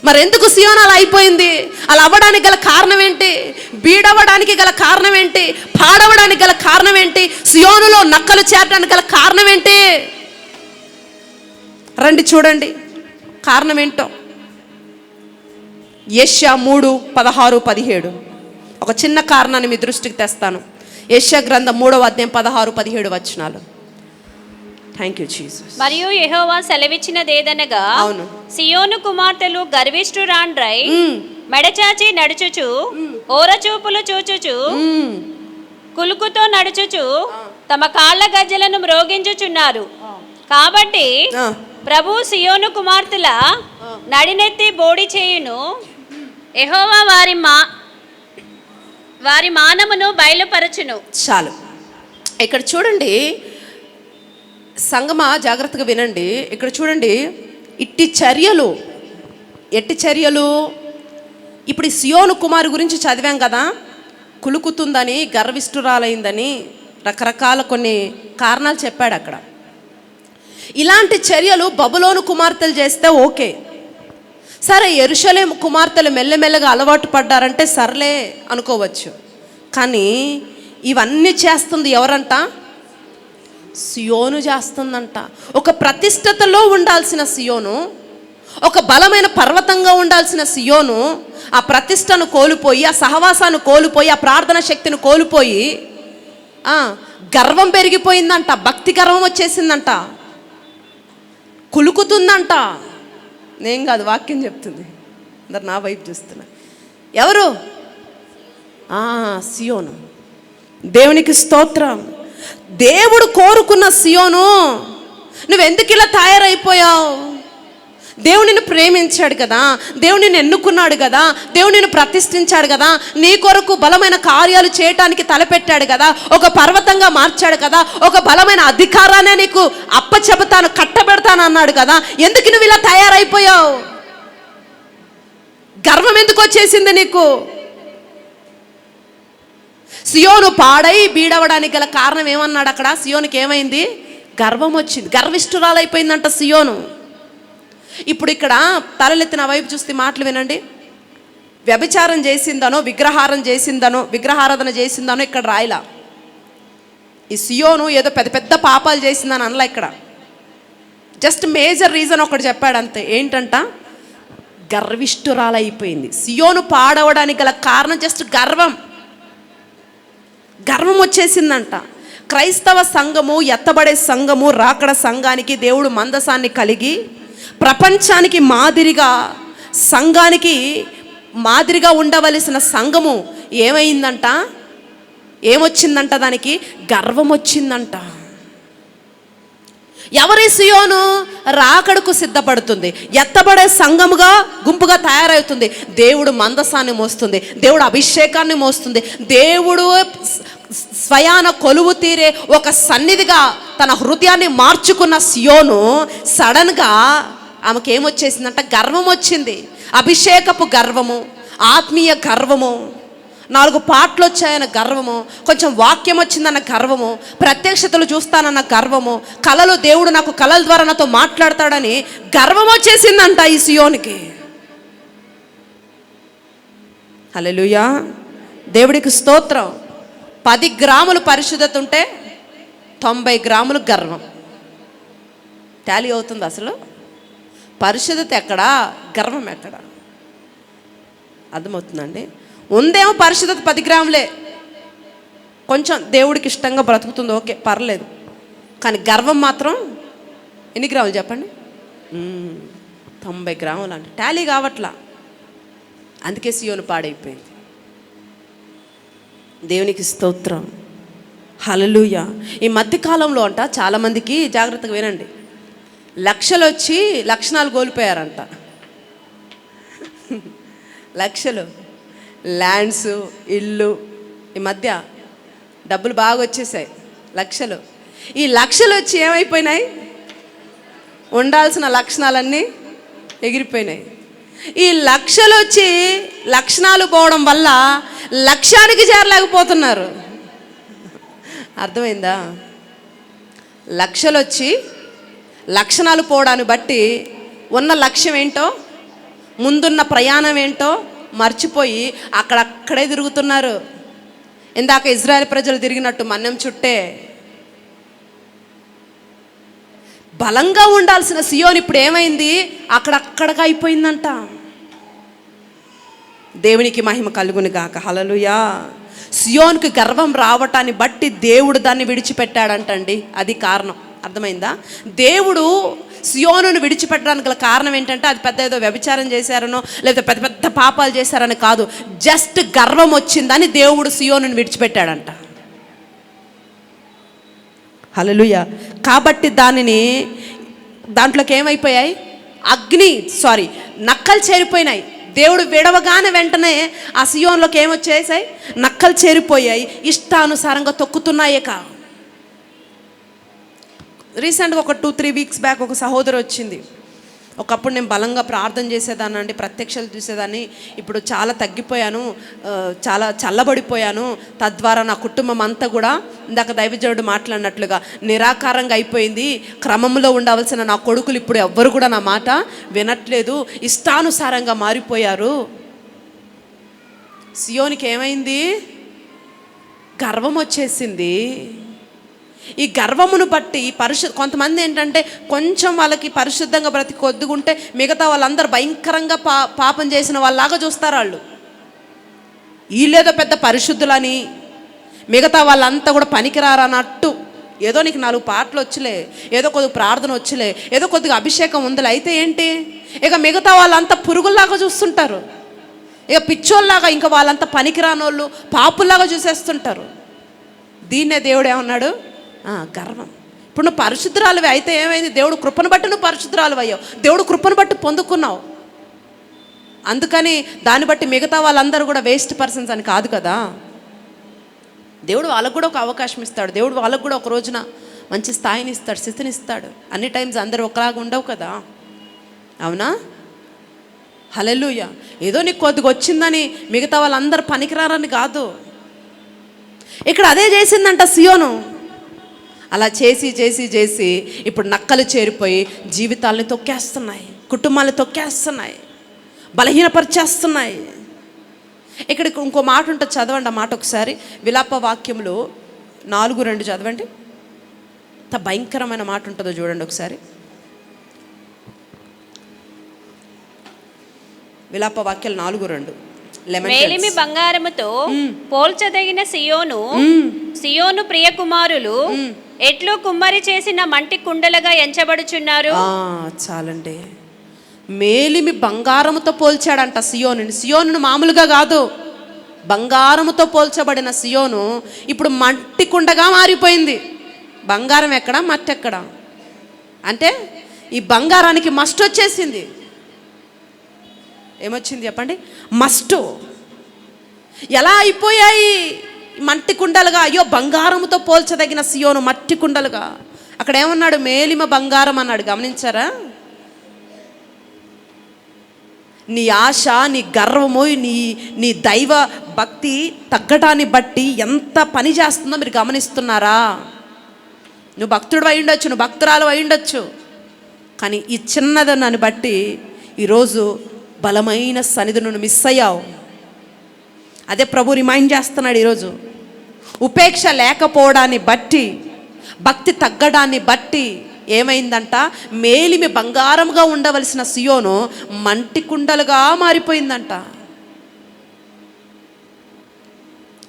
మరి ఎందుకు సియోను అలా అయిపోయింది? అలా అవ్వడానికి గల కారణం ఏంటి? బీడవడానికి గల కారణం ఏంటి? పాడవడానికి గల కారణం ఏంటి? సియోనులో నక్కలు చేరడానికి గల కారణం ఏంటి? రండి చూడండి కారణం ఏంటో. యెషయా 3:16-17 ఒక చిన్న కారణాన్ని మీ దృష్టికి తెస్తాను. యెషయా గ్రంథం 3వ అధ్యాయం 16-17 వచనాలు. Thank you Jesus. మరియు యెహోవా సెలవిచ్చినదేదనగా, అవును, సియోను కుమార్తెలు గర్విష్ఠురాండ్రై మెడచాచి నడుచుచు, ఓరచూపులు చూచుచు, కులుకుతో నడుచుచు, తమ కాళ్ళ గజ్జలను మ్రోగించుచున్నారు. కాబట్టి ప్రభు సియోను కుమార్తెల నడినెత్తి బోడి చేయును, యెహోవా వారి మానమును బయలుపరచును. చాలు. ఇక్కడ చూడండి సంగమా, జాగ్రత్తగా వినండి. ఇక్కడ చూడండి, ఎట్టి చర్యలు. ఇప్పుడు ఈ సియోను కుమారు గురించి చదివాం కదా, కులుకుతుందని, గర్విష్ఠురాలైందని, రకరకాల కొన్ని కారణాలు చెప్పాడు అక్కడ. ఇలాంటి చర్యలు బబులోను కుమార్తెలు చేస్తే ఓకే, సరే. యెరూషలేము కుమార్తెలు మెల్లమెల్లగా అలవాటు పడ్డారంటే సర్లే అనుకోవచ్చు. కానీ ఇవన్నీ చేస్తుంది ఎవరంట? సియోను చేస్తుందంట. ఒక ప్రతిష్టతలో ఉండాల్సిన సియోను, ఒక బలమైన పర్వతంగా ఉండాల్సిన సియోను ఆ ప్రతిష్టను కోల్పోయి, ఆ సహవాసాన్ని కోల్పోయి, ఆ ప్రార్థన శక్తిని కోల్పోయి గర్వం పెరిగిపోయిందంట, భక్తి గర్వం వచ్చేసిందంట, కులుకుతుందంట. నేను కాదు, వాక్యం చెప్తుంది. అందరు నా వైపు చూస్తున్నా. ఎవరు? సియోను. దేవునికి స్తోత్రం. దేవుడు కోరుకున్న సియోను, నువ్వెందుకు ఇలా తయారైపోయావు? దేవుడు నిన్ను ప్రేమించాడు కదా, దేవుడు నిన్ను ఎన్నుకున్నాడు కదా, దేవుడు నిన్ను ప్రతిష్ఠించాడు కదా, నీ కొరకు బలమైన కార్యాలు చేయటానికి తలపెట్టాడు కదా, ఒక పర్వతంగా మార్చాడు కదా, ఒక బలమైన అధికారాన్ని నీకు అప్పచెబుతాను, కట్టబెడతాను అన్నాడు కదా. ఎందుకు నువ్వు ఇలా తయారైపోయావు? గర్వం ఎందుకు వచ్చేసింది నీకు? సియోను పాడై బీడవడానికి గల కారణం ఏమన్నాడు అక్కడ? సియోనుకి ఏమైంది? గర్వం వచ్చింది, గర్విష్ఠురాలైపోయిందంట సియోను. ఇప్పుడు ఇక్కడ తలలెత్తిన వైపు చూస్తే మాటలు వినండి. వ్యభిచారం చేసిందనో విగ్రహారాధన చేసిందనో ఇక్కడ రాయలా. ఈ సియోను ఏదో పెద్ద పెద్ద పాపాలు చేసిందని అనలా ఇక్కడ. జస్ట్ మేజర్ రీజన్ ఒకటి చెప్పాడు అంతే. ఏంటంట? గర్విష్ఠురాలైపోయింది. సియోను పాడవడానికి గల కారణం జస్ట్ గర్వం వచ్చేసిందంట. క్రైస్తవ సంఘము, ఎత్తబడే సంఘము, రాకడ సంఘానికి దేవుడు మందసాన్ని కలిగి ప్రపంచానికి సంఘానికి మాదిరిగా ఉండవలసిన సంఘము ఏమైందంట? ఏమొచ్చిందంట? దానికి గర్వం వచ్చిందంట. ఎవరి సియోను? రాకడకు సిద్ధపడుతుంది, ఎత్తబడే సంఘముగా గుంపుగా తయారవుతుంది. దేవుడు మందసాన్ని మోస్తుంది, దేవుడు అభిషేకాన్ని మోస్తుంది. దేవుడు స్వయాన కొలువు తీరే ఒక సన్నిధిగా తన హృదయాన్ని మార్చుకున్న సియోను సడన్గా ఆమెకి ఏమొచ్చేసిందంట? గర్వం వచ్చింది. అభిషేకపు గర్వము, ఆత్మీయ గర్వము, 4 పాటలు వచ్చాయన్న గర్వము, కొంచెం వాక్యం వచ్చిందన్న గర్వము, ప్రత్యక్షతలు చూస్తానన్న గర్వము, కళలు దేవుడు నాకు కళల ద్వారా నాతో మాట్లాడతాడని గర్వం వచ్చేసిందంట ఈ సియోనికి. హల్లెలూయా, దేవుడికి స్తోత్రం. 10 గ్రాములు పరిశుద్ధత ఉంటే 90 గ్రాములు గర్వం. టాలీ అవుతుంది అసలు? పరిశుద్ధత ఎక్కడా, గర్వం ఎక్కడా? అర్థమవుతుందండి? ఉందేమో పరిశుద్ధత 10 గ్రాములే, కొంచెం దేవుడికి ఇష్టంగా బ్రతుకుతుంది, ఓకే పర్లేదు. కానీ గర్వం మాత్రం ఎన్ని గ్రాములు చెప్పండి? 90 గ్రాములు అంటే టాలీ కావట్లా. అందుకే సియోను పాడైపోయింది. దేవునికి స్తోత్రం. హల్లెలూయా. ఈ మధ్యకాలంలో అంట చాలామందికి, జాగ్రత్తగా వినండి, లక్షలు వచ్చి లక్షణాలు కోల్పోయారంట. లక్షలు, ల్యాండ్స్, ఇల్లు, ఈ మధ్య డబ్బులు బాగా వచ్చేసాయి, లక్షలు. ఈ లక్షలు వచ్చి ఏమైపోయినాయి? ఉండాల్సిన లక్షణాలన్నీ ఎగిరిపోయినాయి. ఈ లక్షలు వచ్చి లక్షణాలు పోవడం వల్ల లక్ష్యానికి చేరలేకపోతున్నారు. అర్థమైందా? లక్షలు వచ్చి లక్షణాలు పోవడాన్ని బట్టి ఉన్న లక్ష్యం ఏంటో, ముందున్న ప్రయాణం ఏంటో మర్చిపోయి అక్కడక్కడే తిరుగుతున్నారు. ఇందాక ఇజ్రాయెల్ ప్రజలు తిరిగినట్టు మన్యం చుట్టే. బలంగా ఉండాల్సిన సియోన్ ఇప్పుడు ఏమైంది? అక్కడక్కడగా అయిపోయిందంట. దేవునికి మహిమ కలుగును గాక. హల్లెలూయా. సియోన్కి గర్వం రావటాన్ని బట్టి దేవుడు దాన్ని విడిచిపెట్టాడంటండి. అది కారణం. అర్థమైందా? దేవుడు సియోనును విడిచిపెట్టడానికి గల కారణం ఏంటంటే అది పెద్ద ఏదో వ్యభిచారం చేశారనో లేకపోతే పెద్ద పెద్ద పాపాలు చేశారని కాదు, జస్ట్ గర్వం వచ్చిందని దేవుడు సియోనును విడిచిపెట్టాడంట. హల్లెలూయా. కాబట్టి దాంట్లోకి ఏమైపోయాయి? నక్కలు చేరిపోయినాయి. దేవుడు విడవగానే వెంటనే ఆ సియోన్లోకి ఏమొచ్చేసాయి? నక్కలు చేరిపోయాయి, ఇష్టానుసారంగా తొక్కుతున్నాయే కా. రీసెంట్గా ఒక 2-3 వీక్స్ బ్యాక్ ఒక సహోదరు వచ్చింది. ఒకప్పుడు నేను బలంగా ప్రార్థన చేసేదాన్ని అండి, ప్రత్యక్షలు చూసేదాన్ని. ఇప్పుడు చాలా తగ్గిపోయాను, చాలా చల్లబడిపోయాను. తద్వారా నా కుటుంబం అంతా కూడా ఇందాక దైవజనుడు మాట్లాడినట్లుగా నిరాకారంగా అయిపోయింది. క్రమంలో ఉండవలసిన నా కొడుకులు ఇప్పుడు ఎవ్వరు కూడా నా మాట వినట్లేదు, ఇష్టానుసారంగా మారిపోయారు. సియోనికి ఏమైంది? గర్వం వచ్చేసింది. ఈ గర్వమును బట్టి కొంతమంది ఏంటంటే కొంచెం వాళ్ళకి పరిశుద్ధంగా బ్రతికి కొద్దుగుంటే మిగతా వాళ్ళందరూ భయంకరంగా పాపం చేసిన వాళ్ళలాగా చూస్తారు. వీళ్ళేదో పెద్ద పరిశుద్ధులని, మిగతా వాళ్ళంతా కూడా పనికిరారన్నట్టు. ఏదో నీకు 4 పాటలు వచ్చలే, ఏదో కొద్దిగా ప్రార్థన వచ్చలే, ఏదో కొద్దిగా అభిషేకం ఉందిలే, అయితే ఏంటి? ఇక మిగతా వాళ్ళంతా పురుగుల్లాగా చూస్తుంటారు. ఇక పిచ్చోళ్ళలాగా, ఇంకా వాళ్ళంతా పనికిరానోళ్ళు, పాపుల్లాగా చూసేస్తుంటారు. దీన్నే దేవుడు ఏమన్నాడు? గర్వం. ఇప్పుడు నువ్వు పరిశుద్ధురాలువి అయితే ఏమైంది? దేవుడు కృపను బట్టి నువ్వు పరిశుద్ధురాలు అయ్యావు, దేవుడు కృపను బట్టి పొందుకున్నావు. అందుకని దాన్ని బట్టి మిగతా వాళ్ళందరూ కూడా వేస్ట్ పర్సన్స్ అని కాదు కదా. దేవుడు వాళ్ళకు కూడా ఒక అవకాశం ఇస్తాడు, దేవుడు వాళ్ళకు కూడా ఒక రోజున మంచి స్థాయిని ఇస్తాడు, స్థితిని ఇస్తాడు. అన్ని టైమ్స్ అందరూ ఒకలాగా ఉండవు కదా, అవునా? హల్లెలూయా. ఏదో నీకు కొద్దిగా వచ్చిందని మిగతా వాళ్ళందరూ పనికిరారని కాదు. ఇక్కడ అదే చేసిందంట సియోను. అలా చేసి చేసి చేసి ఇప్పుడు నక్కలు చేరిపోయి జీవితాలని తొక్కేస్తున్నాయి. కుటుంబాలు తొక్కేస్తున్నాయి, బలహీనపరిచేస్తున్నాయి. ఇక్కడ ఇంకో మాట ఉంటుంది, చదవండి ఆ మాట ఒకసారి. విలాప వాక్యములు 4:2 చదవండి. ఎంత భయంకరమైన మాట ఉంటుందో చూడండి ఒకసారి. విలాప వాక్యాలు 4:2. మేలిమి బంగారముతో పోల్చదగిన సియోను ప్రియ కుమారులు ఎట్లు కుమ్మరి చేసిన మంటి కుండలుగా ఎంచబడుచున్నారు. చాలండి. మేలిమి బంగారముతో పోల్చాడంట సియోనుని మామూలుగా కాదు, బంగారముతో పోల్చబడిన సియోను ఇప్పుడు మట్టి కుండగా మారిపోయింది. బంగారం ఎక్కడ, మట్టి ఎక్కడ? అంటే ఈ బంగారానికి మస్ట్ వచ్చేసింది. ఏమొచ్చింది చెప్పండి? మస్టు. ఎలా అయిపోయాయి మట్టి కుండలుగా? అయ్యో, బంగారముతో పోల్చదగిన సియోను మట్టి కుండలుగా. అక్కడ ఏమన్నాడు? మేలిమ బంగారం అన్నాడు. గమనించారా? నీ ఆశ, నీ గర్వము, నీ దైవ భక్తి తగ్గటాన్ని బట్టి ఎంత పని చేస్తుందో మీరు గమనిస్తున్నారా? నువ్వు భక్తుడు అయి ఉండొచ్చు, నువ్వు భక్తురాలు అయి ఉండొచ్చు, కానీ ఈ చిన్నదనాన్ని బట్టి ఈరోజు బలమైన సన్నిధి నువ్వు మిస్ అయ్యావు. అదే ప్రభు రిమైండ్ చేస్తున్నాడు ఈరోజు. ఉపేక్ష లేకపోవడాన్ని బట్టి, భక్తి తగ్గడాన్ని బట్టి ఏమైందంట? మేలిమి బంగారంగా ఉండవలసిన సియోను మంటి కుండలుగా మారిపోయిందంట.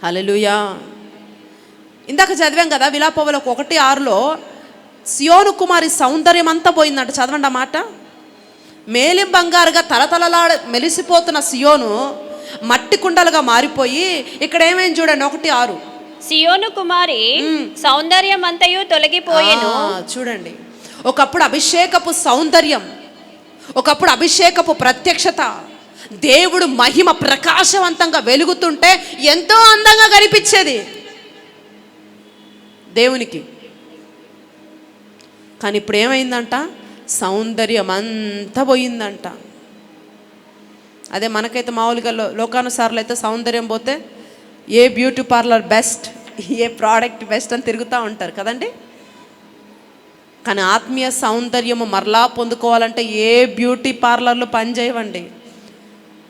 హల్లెలూయా. ఇందాక చదివాం కదా విలాపములకు 1:6లో సియోను కుమారి సౌందర్యం అంతా పోయిందంట. చదవండి ఆ మాట. మేలిం బంగారుగా తలతలలాడ మెలిసిపోతున్న సియోను మట్టి కుండలుగా మారిపోయి ఇక్కడ ఏమైంది చూడండి 1:6. సియోను కుమారి సౌందర్యం అంతయు తొలగిపోయెను. చూడండి, ఒకప్పుడు అభిషేకపు సౌందర్యం, ఒకప్పుడు అభిషేకపు ప్రత్యక్షత, దేవుడు మహిమ ప్రకాశవంతంగా వెలుగుతుంటే ఎంతో అందంగా కనిపించేది దేవునికి. కానీ ఇప్పుడు ఏమైందంట? సౌందర్యం అంతా పోయిందంట. అదే మనకైతే మామూలుగా లోకానుసారాలు అయితే సౌందర్యం పోతే ఏ బ్యూటీ పార్లర్ బెస్ట్, ఏ ప్రోడక్ట్ బెస్ట్ అని తిరుగుతూ ఉంటారు కదండి. కానీ ఆత్మీయ సౌందర్యము మరలా పొందుకోవాలంటే ఏ బ్యూటీ పార్లర్లు పనిచేయవండి.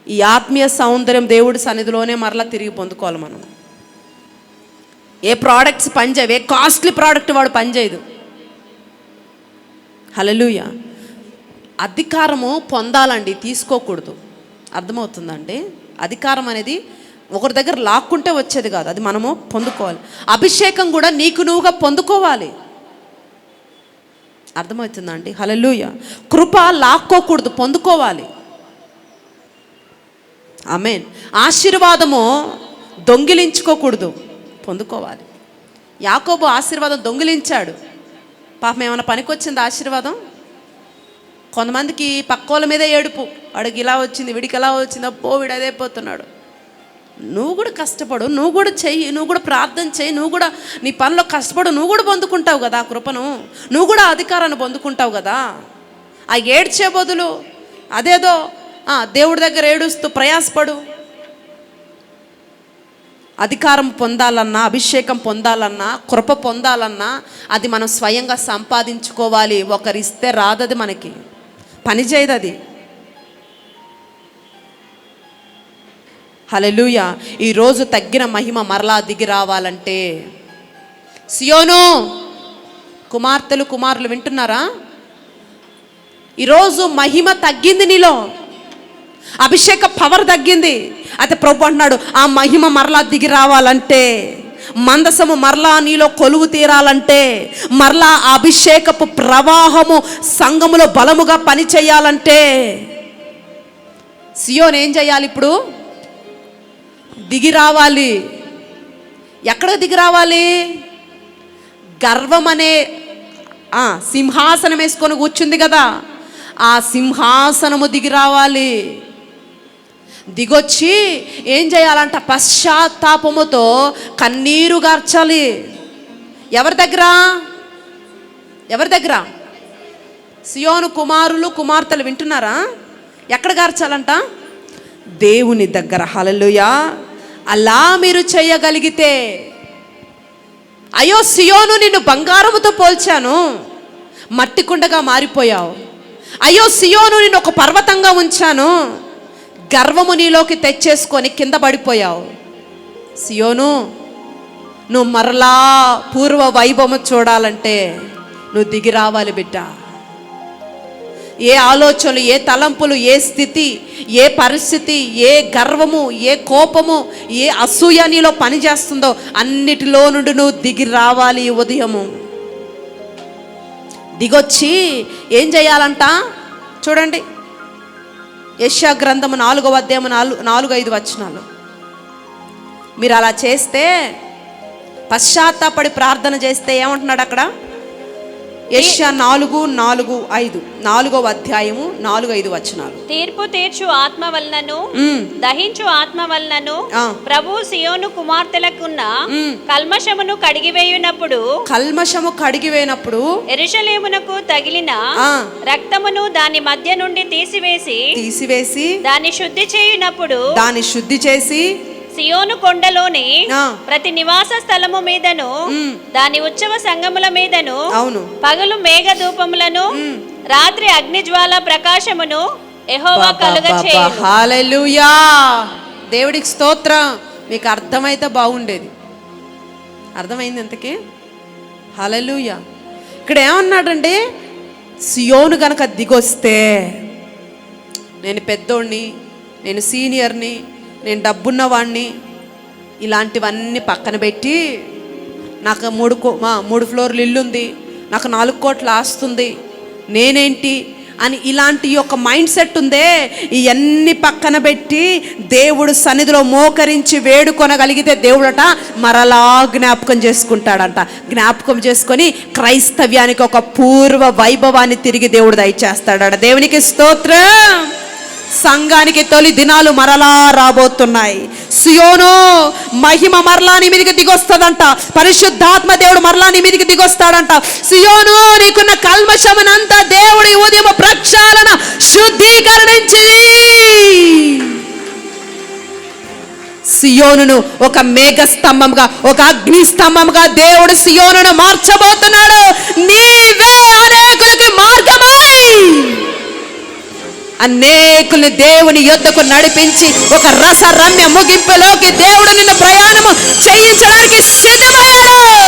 ఈ ఆత్మీయ సౌందర్యం దేవుడి సన్నిధిలోనే మరలా తిరిగి పొందుకోవాలి మనం. ఏ ప్రోడక్ట్స్ పనిచేయవు, ఏ కాస్ట్లీ ప్రోడక్ట్ వాడు పనిచేయదు. హల్లెలూయా. అధికారము పొందాలండి, తీసుకోకూడదు. అర్థమవుతుందండి? అధికారం అనేది ఒకరి దగ్గర లాక్కుంటే వచ్చేది కాదు, అది మనము పొందుకోవాలి. అభిషేకం కూడా నీకు నువ్వుగా పొందుకోవాలి. అర్థమవుతుందండి? హల్లెలూయా. కృప లాక్కోకూడదు, పొందుకోవాలి. ఆమేన్. ఆశీర్వాదము దొంగిలించుకోకూడదు, పొందుకోవాలి. యాకోబు ఆశీర్వాదం దొంగిలించాడు. పాపం ఏమైనా పనికొచ్చింది ఆశీర్వాదం? కొంతమందికి పక్కోళ్ళ మీదే ఏడుపు, వాడికి ఇలా వచ్చింది, వీడికి ఎలా వచ్చింది, అప్పో వీడు అదైపోతున్నాడు. నువ్వు కూడా కష్టపడు, నువ్వు కూడా చెయ్యి, నువ్వు కూడా ప్రార్థన చెయ్యి, నువ్వు కూడా నీ పనిలో కష్టపడు, నువ్వు కూడా పొందుకుంటావు కదా కృపను, నువ్వు కూడా అధికారాన్ని పొందుకుంటావు కదా. ఆ ఏడ్చే బదులు అదేదో దేవుడి దగ్గర ఏడుస్తూ ప్రయాసపడు. అధికారం పొందాలన్నా, అభిషేకం పొందాలన్నా, కృప పొందాలన్నా అది మనం స్వయంగా సంపాదించుకోవాలి. ఒకరిస్తే రాదది, మనకి పని చేయదు అది. హల్లెలూయా. ఈరోజు తగ్గిన మహిమ మరలా దిగి రావాలంటే, సియోను కుమార్తెలు కుమారులు వింటున్నారా? ఈరోజు మహిమ తగ్గింది నీలో, అభిషేక పవర్ తగ్గింది. అయితే ప్రభు అంటున్నాడు, ఆ మహిమ మరలా దిగి రావాలంటే, మందసము మరలా నీలో కొలువు తీరాలంటే, మరలా అభిషేకపు ప్రవాహము సంఘములో బలముగా పని చేయాలంటే సియోన్ ఏం చేయాలి? ఇప్పుడు దిగి రావాలి. ఎక్కడ దిగి రావాలి? గర్వం అనే సింహాసనం వేసుకొని కూర్చుంది కదా, ఆ సింహాసనము దిగి రావాలి. దిగొచ్చి ఏం చేయాలంట? పశ్చాత్తాపముతో కన్నీరు గార్చాలి. ఎవరి దగ్గర? ఎవరి దగ్గర? సియోను కుమారులు కుమార్తెలు వింటున్నారా? ఎక్కడ గార్చాలంట? దేవుని దగ్గర. హల్లెలూయా. అలా మీరు చేయగలిగితే, అయ్యో సియోను నిన్ను బంగారముతో పోల్చాను, మట్టి కుండగా మారిపోయావు. అయ్యో సియోను, నేను ఒక పర్వతంగా ఉంచాను, గర్వము నీలోకి తెచ్చేసుకొని కింద పడిపోయావు. సియోను, నువ్వు మరలా పూర్వ వైభవము చూడాలంటే నువ్వు దిగి రావాలి బిడ్డ. ఏ ఆలోచనలు, ఏ తలంపులు, ఏ స్థితి, ఏ పరిస్థితి, ఏ గర్వము, ఏ కోపము, ఏ అసూయ నీలో పనిచేస్తుందో అన్నిటిలో నుండి నువ్వు దిగి రావాలి. ఈ ఉదయము దిగొచ్చి ఏం చేయాలంట చూడండి, యెషయా గ్రంథము 4వ అధ్యాయము 4-5 వచనాలు. మీరు అలా చేస్తే, పశ్చాత్తాపడి ప్రార్థన చేస్తే ఏమంటున్నాడు అక్కడ? యెషయా 4:4-5, 4వ అధ్యాయము 4-5 వచనాలు. తీర్పు తీర్చు ఆత్మ వలనను దహించు ఆత్మ వలనను ప్రభు సియోను కుమార్తెలకున్న కల్మషమును కడిగివేయునప్పుడు యెరూషలేమునకు తగిలిన రక్తమును దాని మధ్య నుండి తీసివేసి దాన్ని శుద్ధి చేసి సియోను కొండలోని ప్రతి నివాస స్థలము మీదను దాని ఉత్సవ సంగముల మీదను పగలు మేఘ ధూపములను రాత్రి అగ్నిజ్వాల ప్రకాశమును యెహోవా కలుగచేయును. హల్లెలూయా. దేవుడికి స్తోత్రం. మీకు అర్థమైతే బాగుండేది. అర్థమైంది ఇంతకీ? హల్లెలూయా. ఇక్కడ ఏమన్నాడండి? సియోను గనక దిగొస్తే, నేను పెద్దోడిని, నేను సీనియర్ని, నేను డబ్బున్నవాడిని, ఇలాంటివన్నీ పక్కన పెట్టి నాకు 3 ఫ్లోర్లు ఇల్లుంది, నాకు 4 కోట్ల ఆస్తుంది, నేనేంటి అని ఇలాంటి యొక్క మైండ్ సెట్ ఉందే, ఇవన్నీ పక్కన పెట్టి దేవుడు సన్నిధిలో మోకరించి వేడుకొనగలిగితే దేవుడట మరలా జ్ఞాపకం చేసుకుంటాడంట. జ్ఞాపకం చేసుకొని క్రైస్తవ్యానికి ఒక పూర్వ వైభవాన్ని తిరిగి దేవుడు దయచేస్తాడట. దేవునికి స్తోత్రం. సంఘానికి తొలి దినాలు మరలా రాబోతున్నాయి. సియోను మహిమ మరలా నీ మీదకి దిగొస్తుందంట. పరిశుద్ధాత్మ దేవుడు మరలా నీ మీదకి దిగొస్తాడంట. సియోను, నీకున్న కల్మషమునంతా దేవుడి ఉదయం ప్రక్షాళన శుద్ధీకరించి సియోనును ఒక మేఘస్తంభంగా, ఒక అగ్ని స్తంభంగా దేవుడు సియోనును మార్చబోతున్నాడు. నీవే అనేకులకి మార్గమై అనేకులు దేవుని యొద్దకు నడిపించి ఒక రసరమ్య ముగింపులోకి దేవుడు నిన్ను ప్రయాణము చేయించడానికి సిద్ధమయ్యాడు.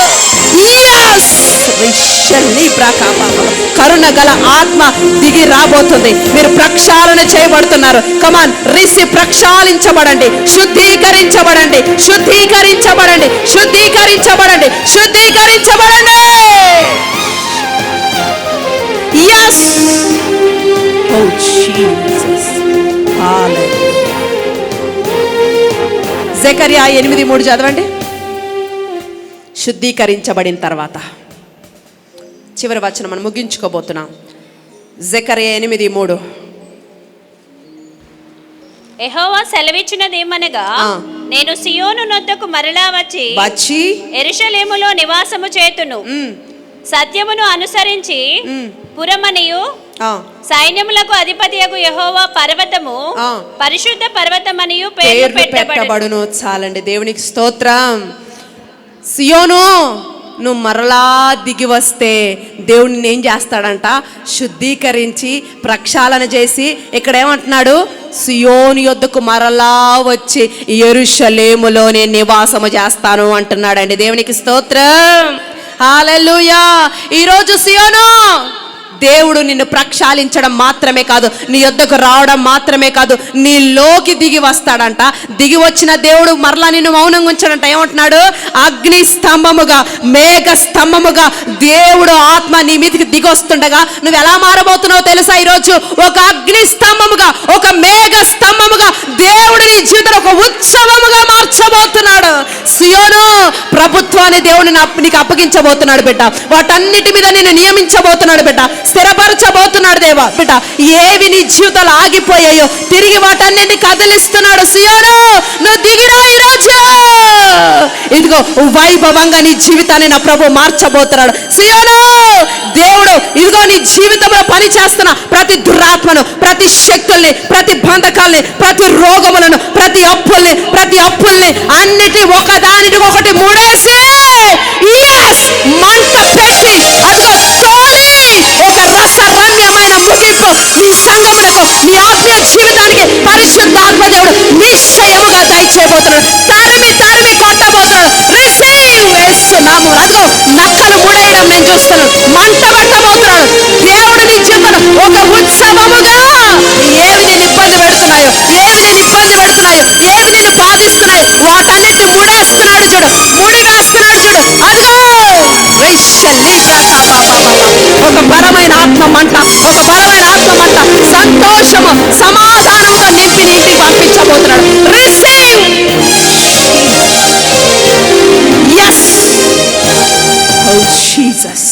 కరుణ గల ఆత్మ దిగి రాబోతుంది. మీరు ప్రక్షాళన చేయబడుతున్నారు. కమాన్, రిసి ప్రక్షాళించబడండి, శుద్ధీకరించబడండి, శుద్ధీకరించబడండి, శుద్ధీకరించబడండి, శుద్ధీకరించబడండి. yes oh jesus hallelujah. జకర్యా 8:3 చదవండి. శుద్ధీకరించబడిన తర్వాత చివరి వచనం మనం ముగించుకోబోతున్నాం. జకర్యా 8:3. యెహోవా సెలవిచ్చినదేమనగా, నేను సియోను నొద్దకు మరలా వచ్చి యెరూషలేములో నివాసము చేతును. సత్యమును అనుసరించి పురమనియు సైన్యములకు అధిపతియగు యెహోవా పర్వతము పరిశుద్ధ పర్వతమనియు పేరు పెట్టబడును. చాలండి. దేవునికి స్తోత్రం. సియోను, నువ్వు మరలా దిగి వస్తే దేవుడిని ఏం చేస్తాడంట? శుద్ధీకరించి ప్రక్షాళన చేసి ఇక్కడ ఏమంటున్నాడు? సియోను యొద్దకు మరలా వచ్చి యెరూషలేములో నేను నివాసము చేస్తాను అంటున్నాడండి. దేవునికి స్తోత్రం. హల్లెలూయా. ఈరోజు సియోను, దేవుడు నిన్ను ప్రక్షాళించడం మాత్రమే కాదు, నీ యొద్దకు రావడం మాత్రమే కాదు, నీలోకి దిగి వస్తాడంట. దిగి వచ్చిన దేవుడు మరలా నిన్ను మౌనంగా ఉంచాడంట. ఏమంటున్నాడు? అగ్ని స్తంభముగా, మేఘ స్తంభముగా దేవుడు ఆత్మ నీ మీదకి దిగి వస్తుండగా నువ్వు ఎలా మారబోతున్నావు తెలుసా? ఈరోజు ఒక అగ్ని స్తంభముగా, ఒక మేఘ స్తంభముగా దేవుడు నీ జీవితంలో ఒక ఉత్సవముగా మార్చబోతున్నాడు. సియోను, ప్రభుత్వాన్ని దేవుడు నీకు అప్పగించబోతున్నాడు బిడ్డ. వాటన్నిటి మీద నేను నియమించబోతున్నాడు బిడ్డ. స్థిరపరచబోతున్నాడు దేవా బిడ్డ. ఏవి నీ జీవితాలు ఆగిపోయాయో తిరిగి వాటన్నిటిని కదిలిస్తున్నాడు. సియోను, నువ్వు దిగిరా ఈరోజు. ఇదిగో వైభవంగా నీ జీవితాన్ని నా ప్రభు మార్చబోతున్నాడు. సియోను, దేవుడు ఇదిగో నీ జీవితంలో పని చేస్తున్న ప్రతి దురాత్మను, ప్రతి శక్తుల్ని, ప్రతి బంధకాల్ని, ప్రతి రోగములను, ప్రతి అప్పుల్ని అన్నిటి ఒకదానికి ఒకటి ముడేసి మంట పెట్టి అదిగో తోలి ఒక రసరమ్యమైన ముగింపు నీ సంఘములకు, నీ ఆత్మీయ జీవితానికి పరిశుద్ధాత్మ దేవుడు నిశ్చయముగా దయచేయబోతున్నాడు. తరిమి తరిమి కొట్టబోతున్నాడు. రిసీవ్ యేసునామములో. అదిగో నక్కలు ముడేయడం నేను చూస్తున్నాను. మంట పెట్టబోతున్నాడు దేవుడు నీ జీవితంలో ఒక ఉత్సవముగా. ఏవి నేను ఇబ్బంది పెడుతున్నాయో, ఏవి నేను ఇబ్బంది పెడుతున్నాయో, ఏవి నేను బాధిస్తున్నాయో వాటన్నిటిని ముడేస్తున్నాడు చూడు, ముడి వేస్తున్నాడు చూడు. అదిగో ఒక బలమైన ఆత్మ మంట, ఒక బలమైన ఆత్మ మంట సంతోషము సమాధానంతో నింపి నీ ఇంటికి పంపించబోతున్నాడు. Receive. Yes. Oh Jesus,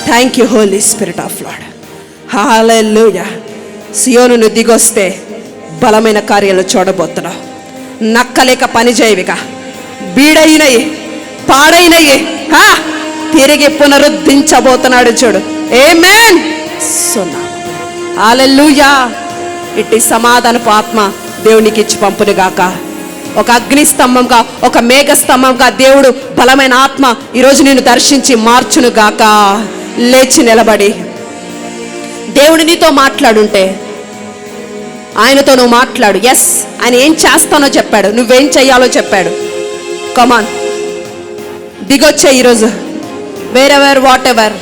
thank you Holy Spirit of Lord. Hallelujah. సియోనును దిగొస్తే బలమైన కార్యాలు చూడబోతున్నావు. నక్కలేక పని చేయవిక, బీడైనయి పాడైనయి తిరిగి పునరుద్ధరించబోతున్నాడు చూడు. ఆమేన్. హల్లెలూయా. ఇట్టి సమాధానపు ఆత్మ దేవునికి ఇచ్చి పంపునుగాక. ఒక అగ్ని స్తంభంగా, ఒక మేఘ స్తంభంగా దేవుడు బలమైన ఆత్మ ఈరోజు నిన్ను దర్శించి మార్చునుగాక. లేచి నిలబడి దేవుడు నీతో మాట్లాడుంటే ఆయనతో నువ్వు మాట్లాడు. ఎస్, ఆయన ఏం చేస్తానో చెప్పాడు, నువ్వేం చెయ్యాలో చెప్పాడు. కమాన్, దిగొచ్చే ఈరోజు. వేరెవర్ వాట్ ఎవర్,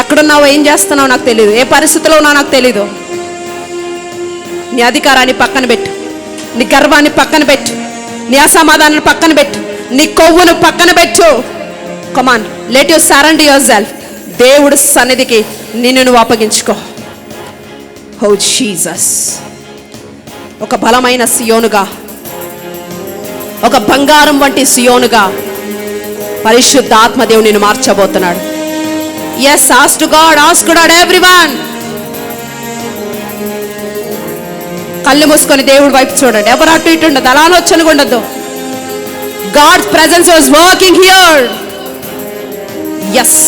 ఎక్కడున్నావో ఏం చేస్తున్నావో నాకు తెలియదు, ఏ పరిస్థితిలో ఉన్నావో నాకు తెలీదు. నీ అధికారాన్ని పక్కన పెట్టు, నీ గర్వాన్ని పక్కన పెట్టు, నీ అసమాధానాన్ని పక్కన పెట్టు, నీ కొవ్వును పక్కన పెట్టు. Come on, let you surrender your self. దేవుడు సన్నిధికి నిన్ను నువ్వు అప్పగించుకో. ఓ జీసస్. ఒక బలమైన సియోనుగా, ఒక బంగారం వంటి సియోనుగా పరిశుద్ధ ఆత్మదేవుడు నిన్ను మార్చబోతున్నాడు. Yes, ask to God, ask to God everyone. కళ్ళు మూసుకొని దేవుడి వైపు చూడండి. ఎవరు అటు ఇటు ఉండదు, అలా ఆలోచనగా ఉండదు. God's presence was working here. Yes.